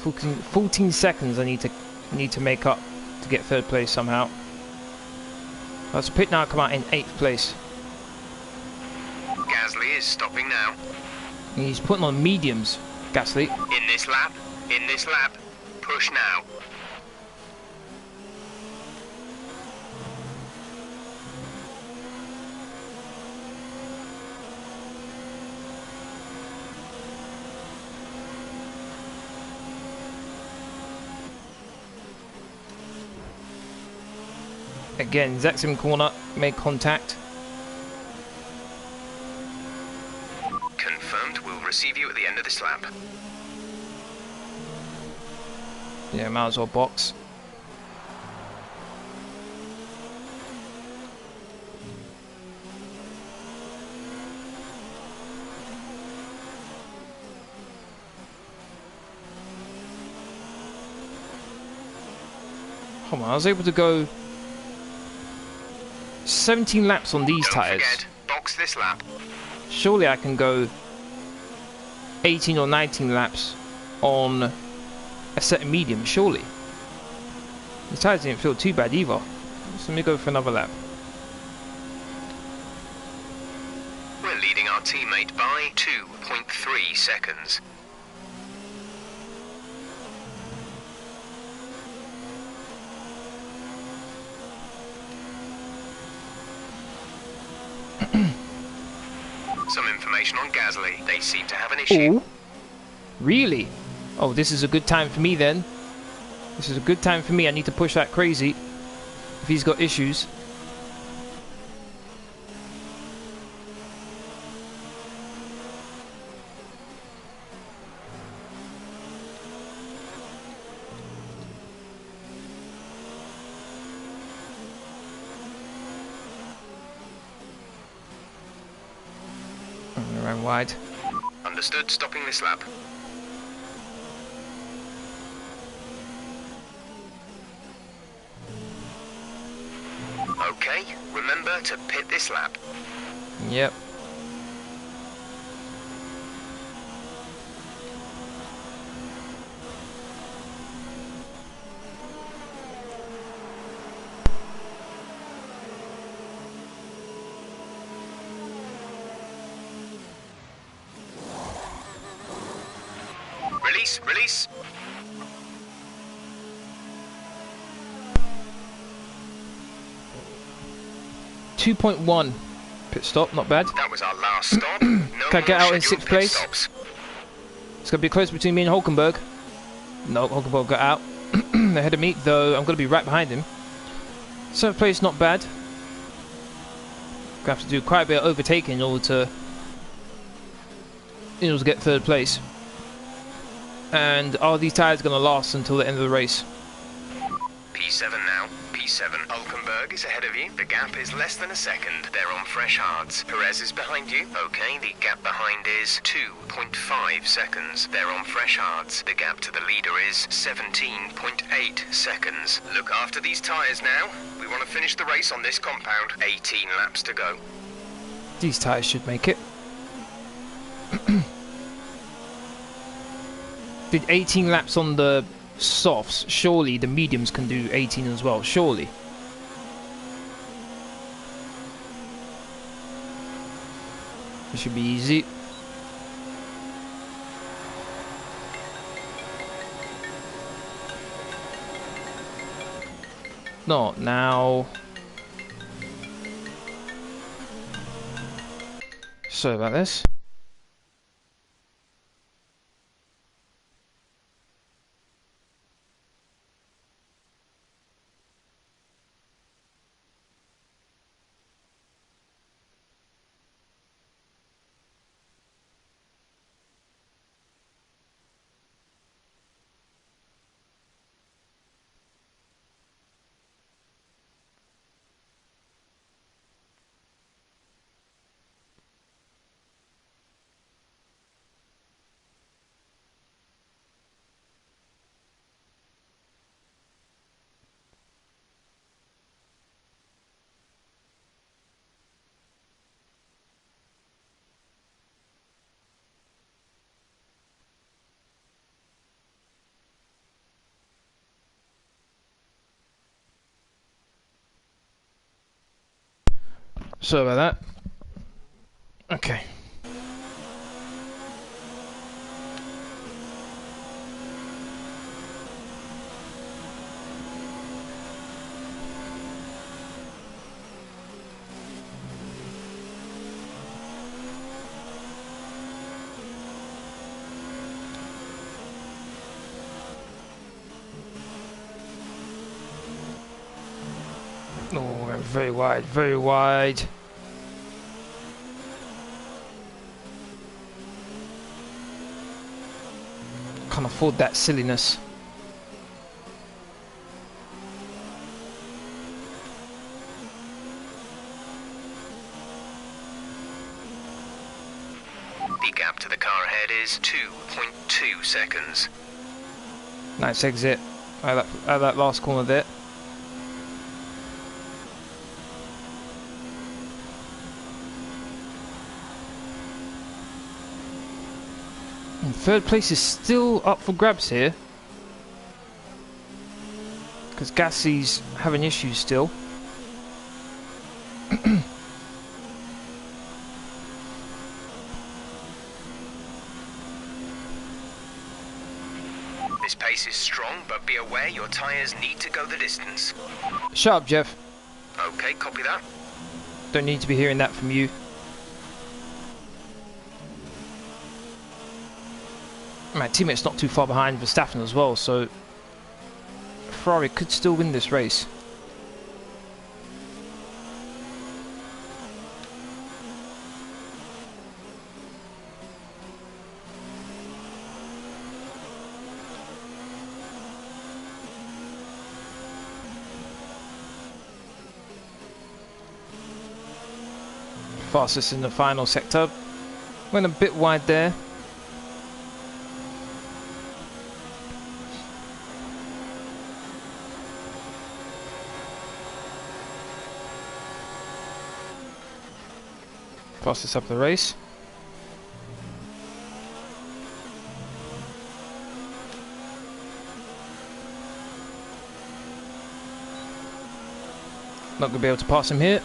14 seconds I need to make up to get 3rd place somehow. That's a pit now, come out in 8th place. Gasly is stopping now. And he's putting on mediums, Gasly. In this lap, push now. Again, exact same corner, made contact. Confirmed, we'll receive you at the end of this lap. Yeah, might as well box. Come on, I was able to go 17 laps on these tyres. Don't forget, box this lap. Surely I can go 18 or 19 laps on a set of medium, surely. The tyres didn't feel too bad either. So let me go for another lap. We're leading our teammate by 2.3 seconds. Some information on Gasly. They seem to have an issue. Ooh. Really? Oh, this is a good time for me then. This is a good time for me. I need to push that crazy if he's got issues. Around wide. Understood, stopping this lap. Okay, remember to pit this lap. Yep. Release. 2.1 pit stop, not bad. That was our last stop. No Can I get out in scheduled 6th pit place? stops. It's going to be close between me and Hulkenberg. No, Hulkenberg got out ahead of me, though I'm going to be right behind him. 7th place, not bad. Going to have to do quite a bit of overtaking in order to get 3rd place. And are these tyres going to last until the end of the race? P7 now. P7. Hulkenberg is ahead of you. The gap is less than a second. They're on fresh hards. Perez is behind you. Okay, the gap behind is 2.5 seconds. They're on fresh hards. The gap to the leader is 17.8 seconds. Look after these tyres now. We want to finish the race on this compound. 18 laps to go. These tyres should make it. Did 18 laps on the softs. Surely the mediums can do 18 as well. Surely. It should be easy. Not now. Sorry about this. Sorry about that. Okay. Oh, very wide, very wide. Can't afford that silliness. The gap to the car ahead is 2.2 seconds. Nice exit out of that last corner there. And third place is still up for grabs here, because Gassie's having issues still. This pace is strong, but be aware your tyres need to go the distance. Shut up, Jeff. Okay, copy that. Don't need to be hearing that from you. My teammate's not too far behind Verstappen as well, so Ferrari could still win this race. Fastest in the final sector. Went a bit wide there. Fastest up the race. Not gonna be able to pass him here.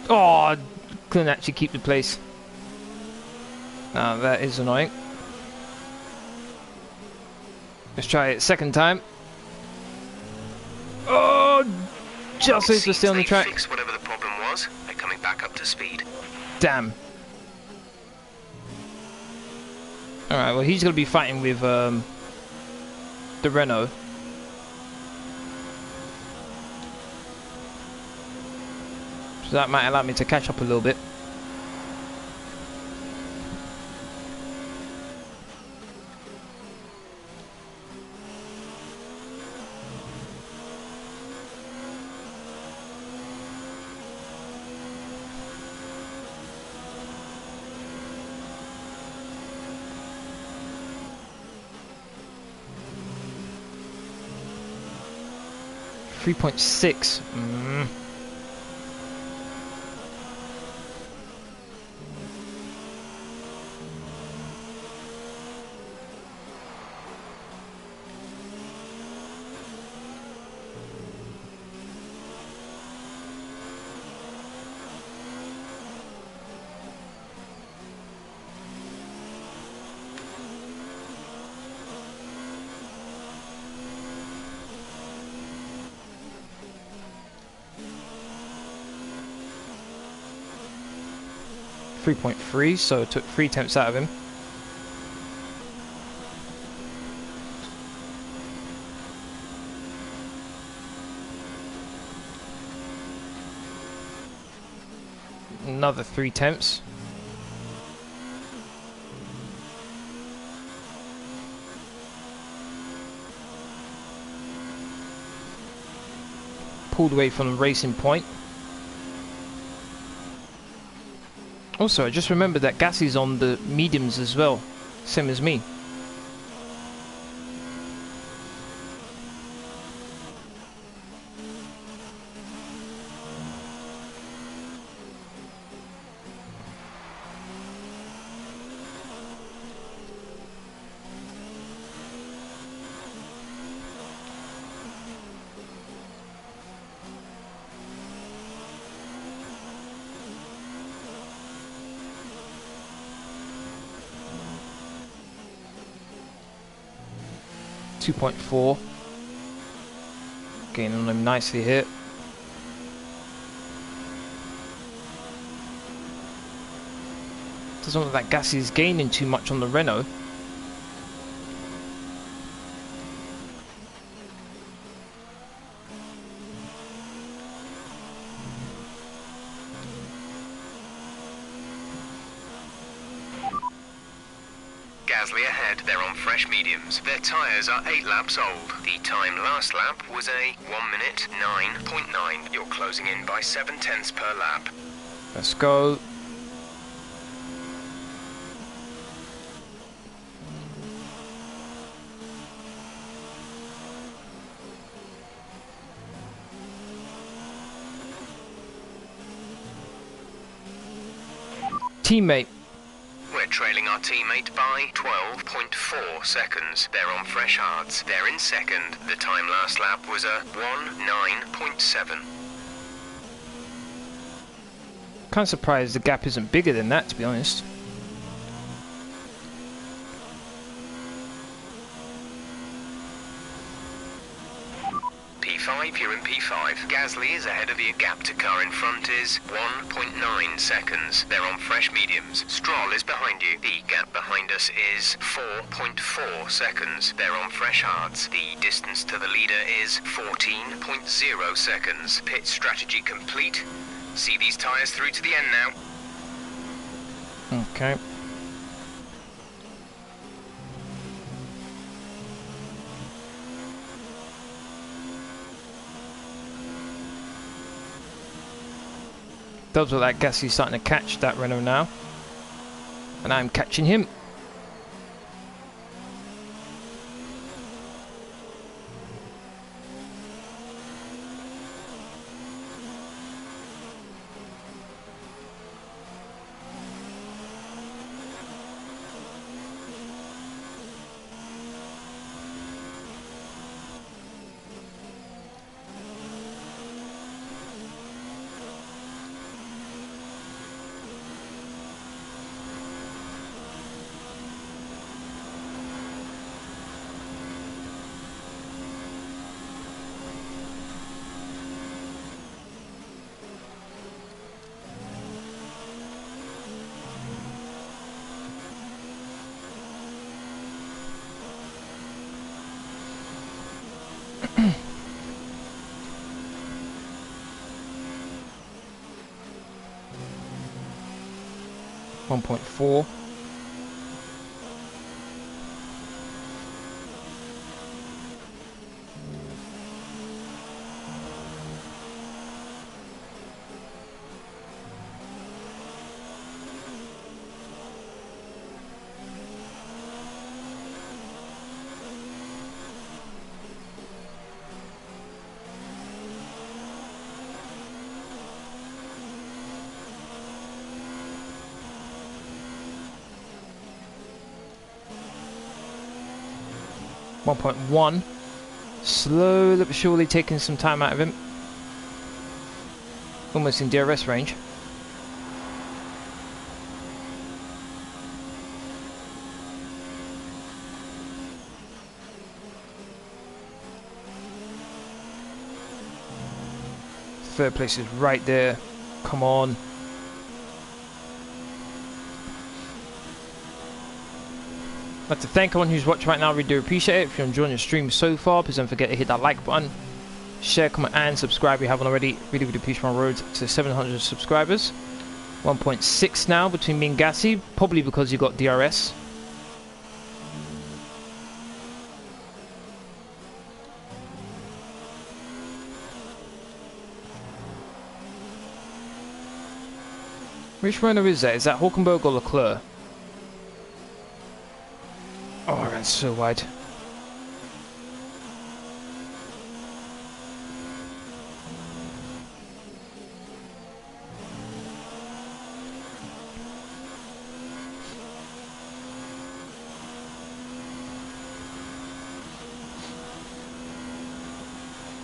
Oh, couldn't actually keep the place. Now that is annoying. Let's try it second time. Oh, just as to stay on the track. Fix whatever the problem was. They're coming back up to speed. Damn. Alright, well he's going to be fighting with the Renault. So that might allow me to catch up a little bit. .6. 3.3, so it took 3 attempts out of him. Another 3 attempts. Pulled away from the racing point. Also, I just remembered that Gassie's on the mediums as well, same as me. 2.4. Gaining on him nicely here. Doesn't look like Gasly is gaining too much on the Renault. Gasly ahead, they're on fresh mediums. Their tyres are 8 laps old. The time last lap was a 1 minute 9.9. You're closing in by 7/10 per lap. Let's go. Teammate. We're trailing our teammate by 12.4 seconds. They're on fresh hards. They're in second. The time last lap was a 1:9.7. Kind of surprised the gap isn't bigger than that, to be honest. P5, you're in P5. Gasly is ahead of you. Gap to car in front is 1.9 seconds. They're on fresh mediums. Stroll is behind you. The gap behind us is 4.4 seconds. They're on fresh hards. The distance to the leader is 14.0 seconds. Pit strategy complete. See these tyres through to the end now. Okay. Does look like Gasly's starting to catch that Renault now. And I'm catching him. .4. .1. Slowly but surely taking some time out of him. Almost in DRS range. Third place is right there. Come on. I'd like to thank everyone who's watching right now. We do appreciate it. If you're enjoying the stream so far, please don't forget to hit that like button, share, comment, and subscribe if you haven't already. Really, really appreciate my road to 700 subscribers. 1.6 now between me and Gasly, probably because you got DRS. Which runner is that? Is that Hulkenberg or Leclerc? Oh, I ran so wide.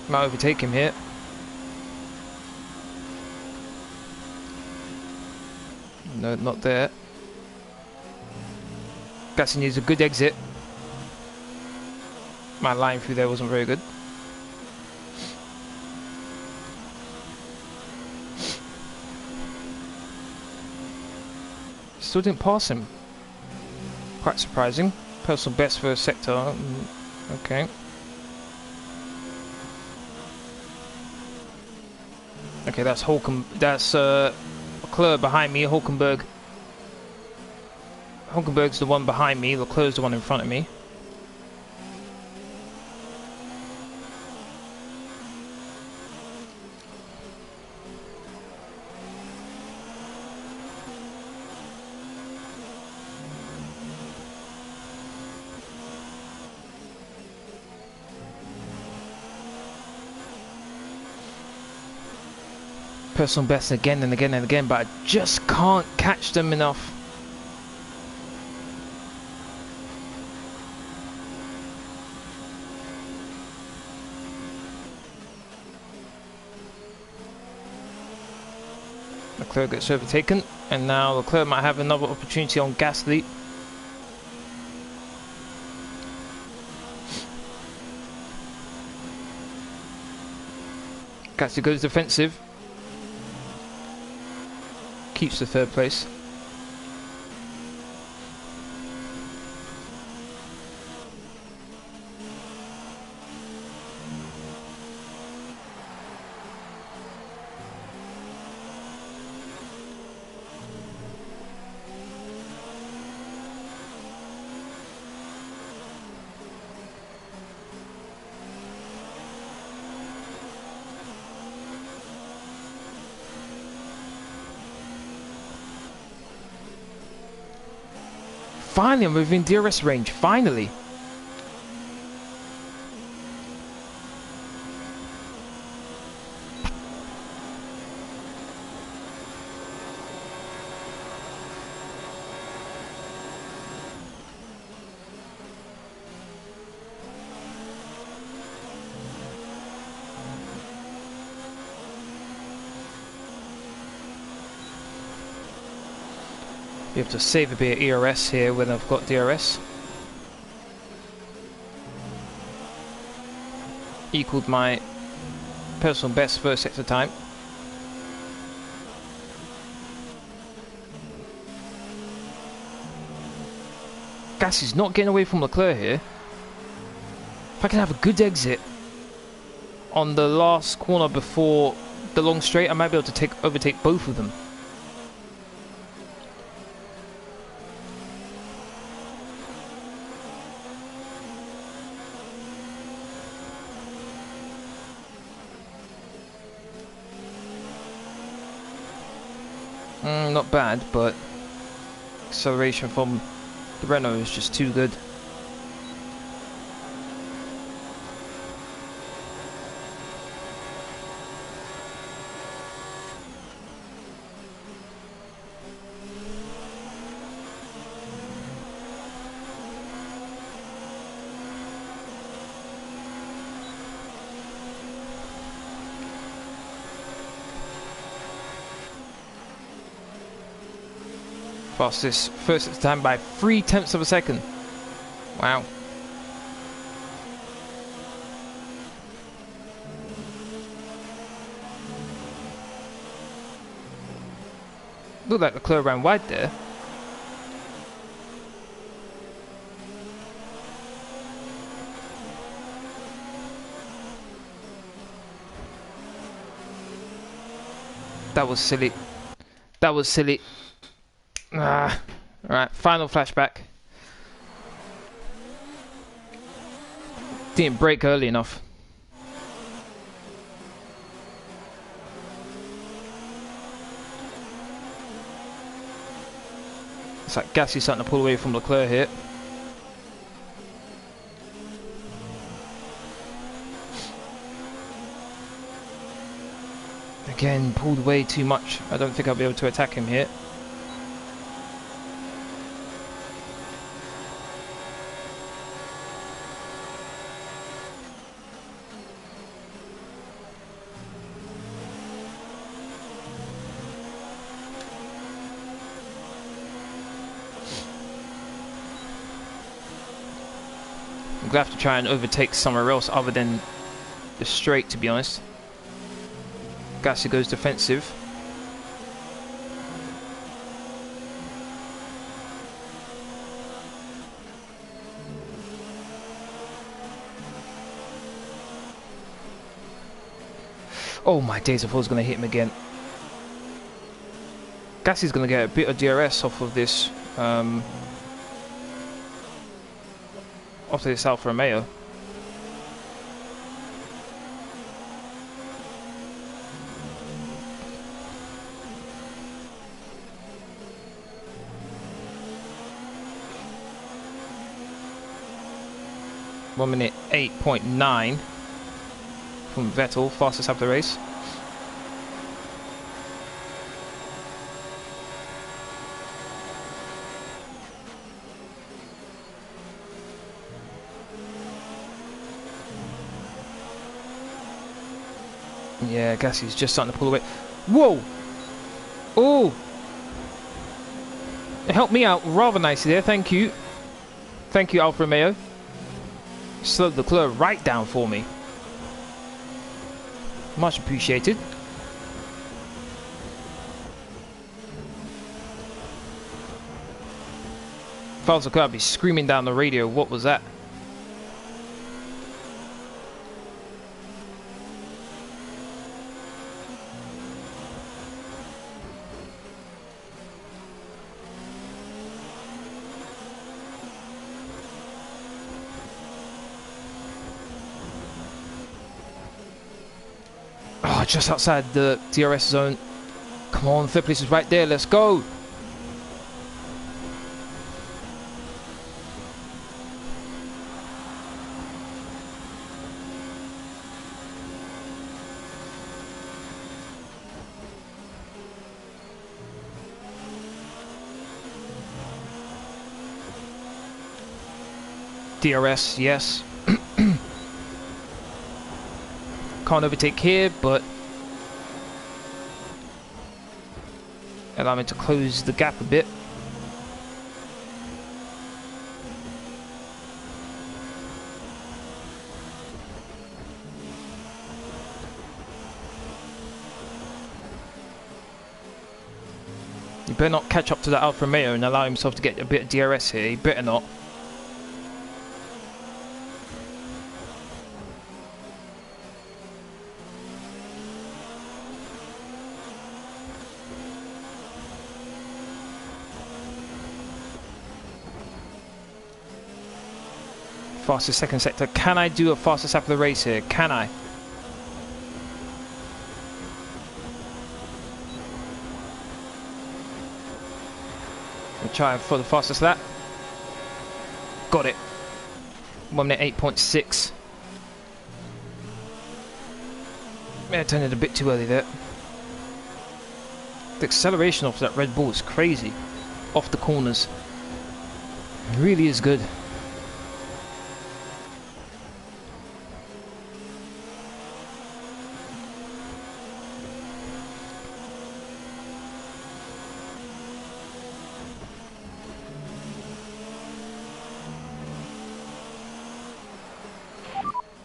Might overtake him here. No, not there. Gasly needs a good exit. My line through there wasn't very good. Still didn't pass him. Quite surprising. Personal best for a sector. Okay. Okay, that's That's Leclerc behind me. Hulkenberg's the one behind me. Leclerc's the one in front of me. Personal best again and again and again, but I just can't catch them enough. Leclerc gets overtaken, and now Leclerc might have another opportunity on Gasly. Gasly goes defensive. Keeps the third place. Finally, I'm within DRS range. Finally. Be able to save a bit of ERS here when I've got DRS. Equaled my personal best first sector time. Gasly's not getting away from Leclerc here. If I can have a good exit on the last corner before the long straight, I might be able to overtake both of them. Not bad, but acceleration from the Renault is just too good. Fastest first at the time by 0.3 of a second. Wow. Looked like Leclerc ran wide there. That was silly. That was silly. Alright, final flashback. Didn't brake early enough. It's like Gasly's starting to pull away from Leclerc here. Again, pulled away too much. I don't think I'll be able to attack him here. gonna have to try and overtake somewhere else other than the straight, to be honest. Gasly goes defensive. Oh my days, I thought I was going to hit him again. Gasly's going to get a bit of DRS off of this Alfa Romeo. One minute 8.9 from Vettel, fastest lap of the race. Yeah, Gasly's just starting to pull away. Whoa! Oh! It helped me out rather nicely there, thank you. Thank you, Alfa Romeo. Slowed the curve right down for me. Much appreciated. If I was a car, I'd be screaming down the radio, what was that? Oh, just outside the DRS zone. Come on, third place is right there, let's go! DRS, yes. Can't overtake here, but allow me to close the gap a bit. He better not catch up to that Alfa Romeo and allow himself to get a bit of DRS here. He better not. Fastest second sector. Can I do a fastest lap of the race here? Can I? I'll try for the fastest lap. Got it. 1 minute 8.6. Yeah, I turned it a bit too early there. The acceleration off that Red Bull is crazy. Off the corners. It really is good.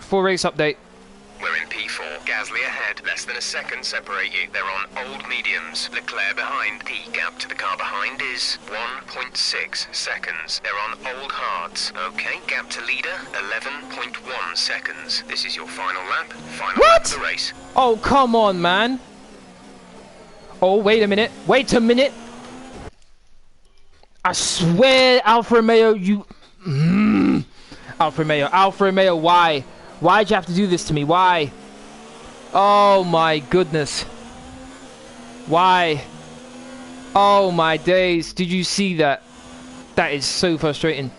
Full race update. We're in P4. Gasly ahead. Less than a second separate you. They're on old mediums. Leclerc behind. The gap to the car behind is 1.6 seconds. They're on old hards. Okay, gap to leader, 11.1 seconds. This is your final lap. Final lap of the race. Oh, come on, man. Oh, wait a minute. Wait a minute. I swear, Alfa Romeo, you... Alfa Romeo, why? Why'd you have to do this to me? Why? Oh my goodness. Why? Oh my days. Did you see that? That is so frustrating.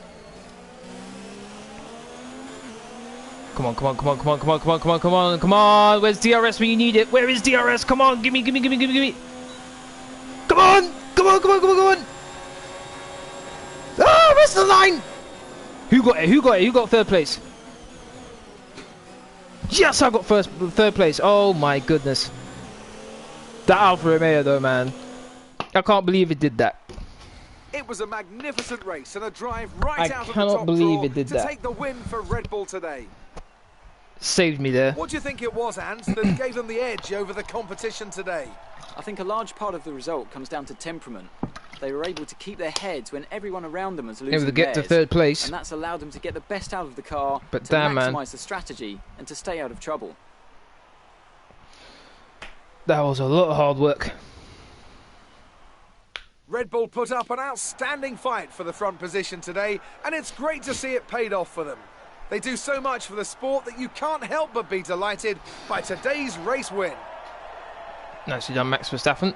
Come on, come on, come on, come on, come on, come on, come on, come on, come on. Where's DRS when you need it? Where is DRS? Come on, give me, give me, give me, give me, give me. Come on! Come on, come on, come on, come on! Ah, where's the line? Who got it? Who got it? Who got third place? Yes, I got third place. Oh my goodness. That Alfa Romeo though, man. I can't believe it did that. It was a magnificent race and a drive right out of the cannot top believe draw it did to that. take the win for Red Bull today. Saved me there. What do you think it was, Ant, that gave them the edge over the competition today? I think a large part of the result comes down to temperament. They were able to keep their heads when everyone around them was losing Able to get to theirs, third place. and that's allowed them to get the best out of the car, But to damn, man. maximise the strategy and to stay out of trouble. That was a lot of hard work. Red Bull put up an outstanding fight for the front position today, and it's great to see it paid off for them. They do so much for the sport that you can't help but be delighted by today's race win. Nicely done, Max Verstappen.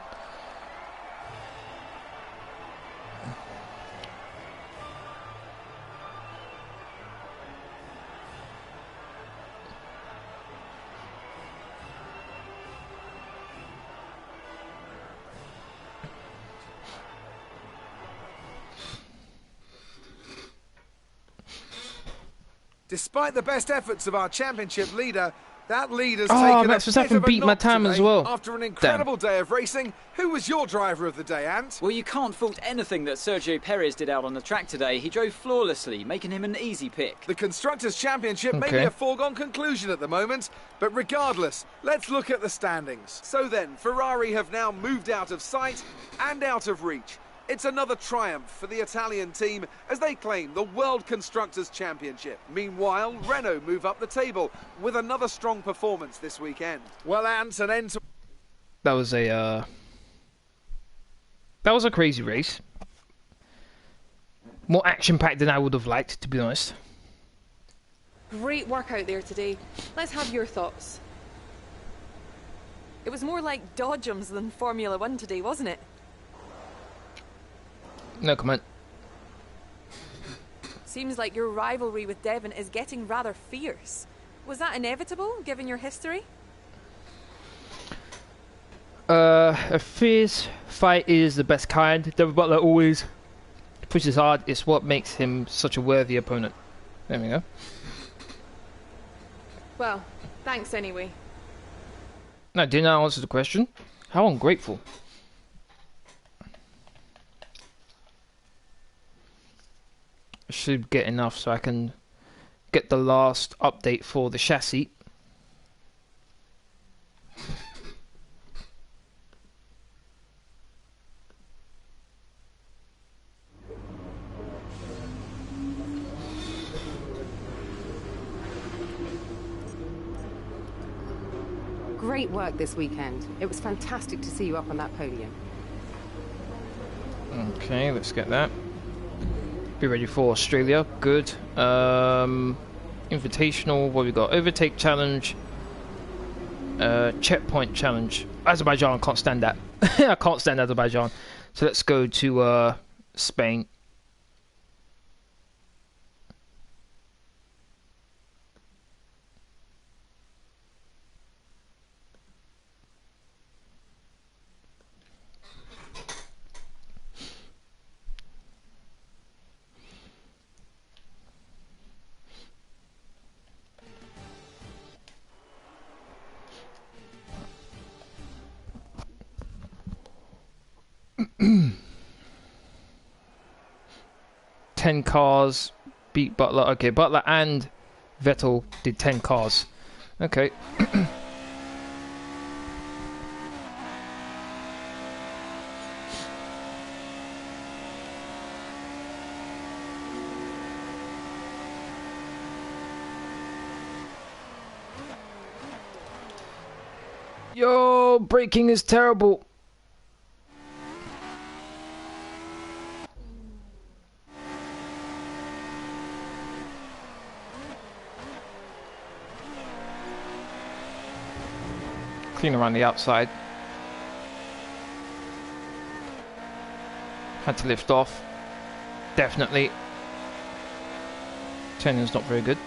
Despite the best efforts of our championship leader, that lead has Oh, taken Max a bit Verstappen of a beat my knock time today as well. After an incredible day of racing, who was your driver of the day, Ant? Well, you can't fault anything that Sergio Perez did out on the track today. He drove flawlessly, making him an easy pick. The Constructors Championship may be Okay. a foregone conclusion at the moment, but regardless, let's look at the standings. So then, Ferrari have now moved out of sight and out of reach. It's another triumph for the Italian team as they claim the World Constructors Championship. Meanwhile, Renault move up the table with another strong performance this weekend. Well, Ant, an end to... That was a crazy race. More action-packed than I would have liked, to be honest. Great work out there today. Let's have your thoughts. It was more like Dodgems than Formula One today, wasn't it? No comment. Seems like your rivalry with Devon is getting rather fierce. Was that inevitable, given your history? A fierce fight is the best kind. David Butler always pushes hard. It's what makes him such a worthy opponent. There we go. Well, thanks anyway. No, didn't I answer the question? How ungrateful. Should get enough so I can get the last update for the chassis. Great work this weekend. It was fantastic to see you up on that podium. Okay, let's get that. Be ready for Australia. Good. Invitational. What we got? Overtake challenge. Checkpoint challenge. Azerbaijan. Can't stand that. I can't stand Azerbaijan. So let's go to Spain. Ten cars beat Butler. Okay, Butler and Vettel did 10 cars. Okay. Yo, braking is terrible. Clean around the outside. Had to lift off. Definitely. Turning's not very good.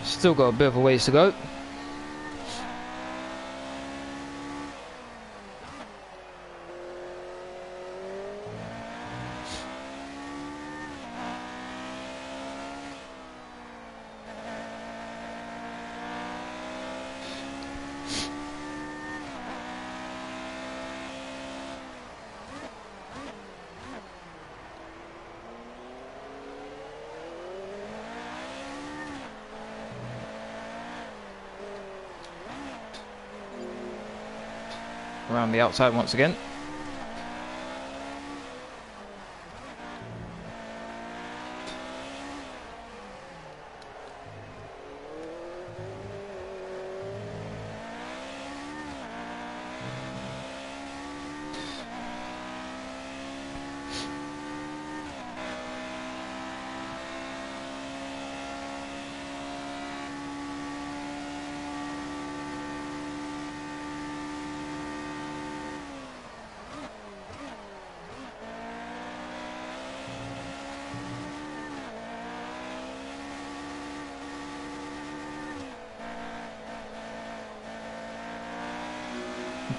Still got a bit of a ways to go. around the outside once again.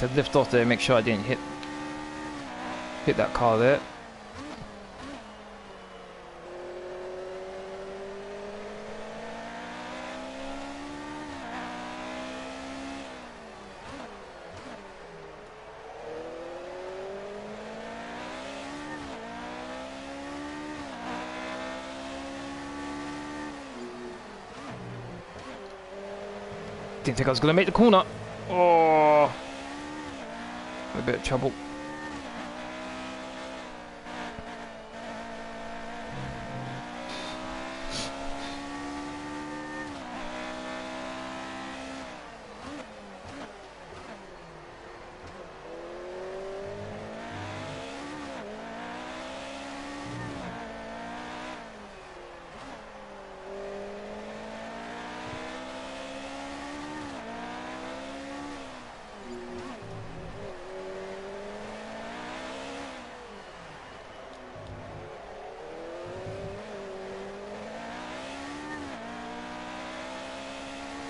To lift off there, make sure I didn't hit that car there. Didn't think I was going to make the corner. Oh, a bit of trouble.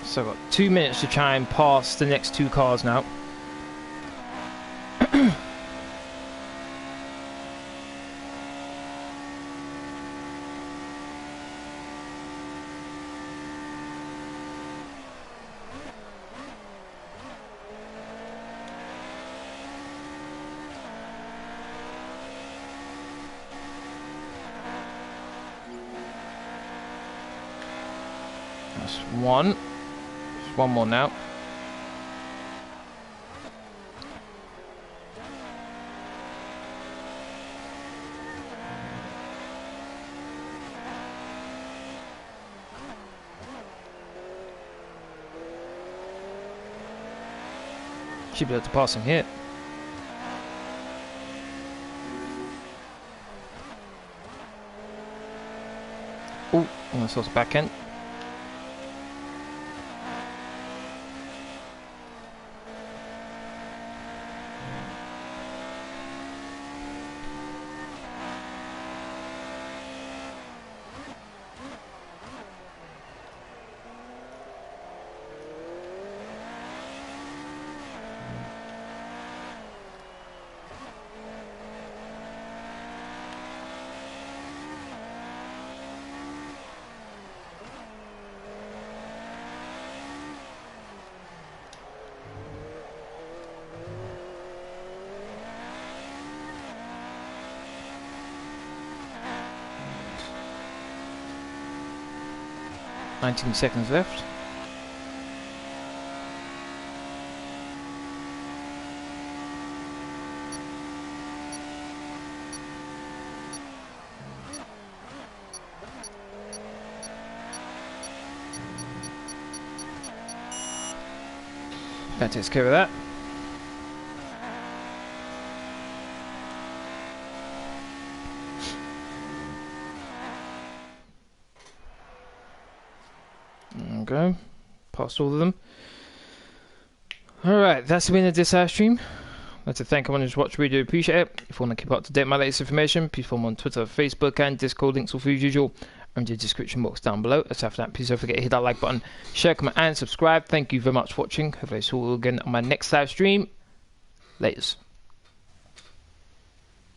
So I've got 2 minutes to try and pass the next two cars now. That's one. One more now. Should be able to pass him here. Oh, almost lost back end. $19 seconds left. That takes care of that. Go past all of them. Alright, that's been this live stream. I'd like to thank everyone who's watched. Really do appreciate it. If you want to keep up to date with my latest information, please follow me on Twitter, Facebook and Discord. Links all through as usual in the description box down below. Aside from that, please don't forget to hit that like button, share, comment and subscribe. Thank you very much for watching. Hopefully I see you all again on my next live stream. Laters.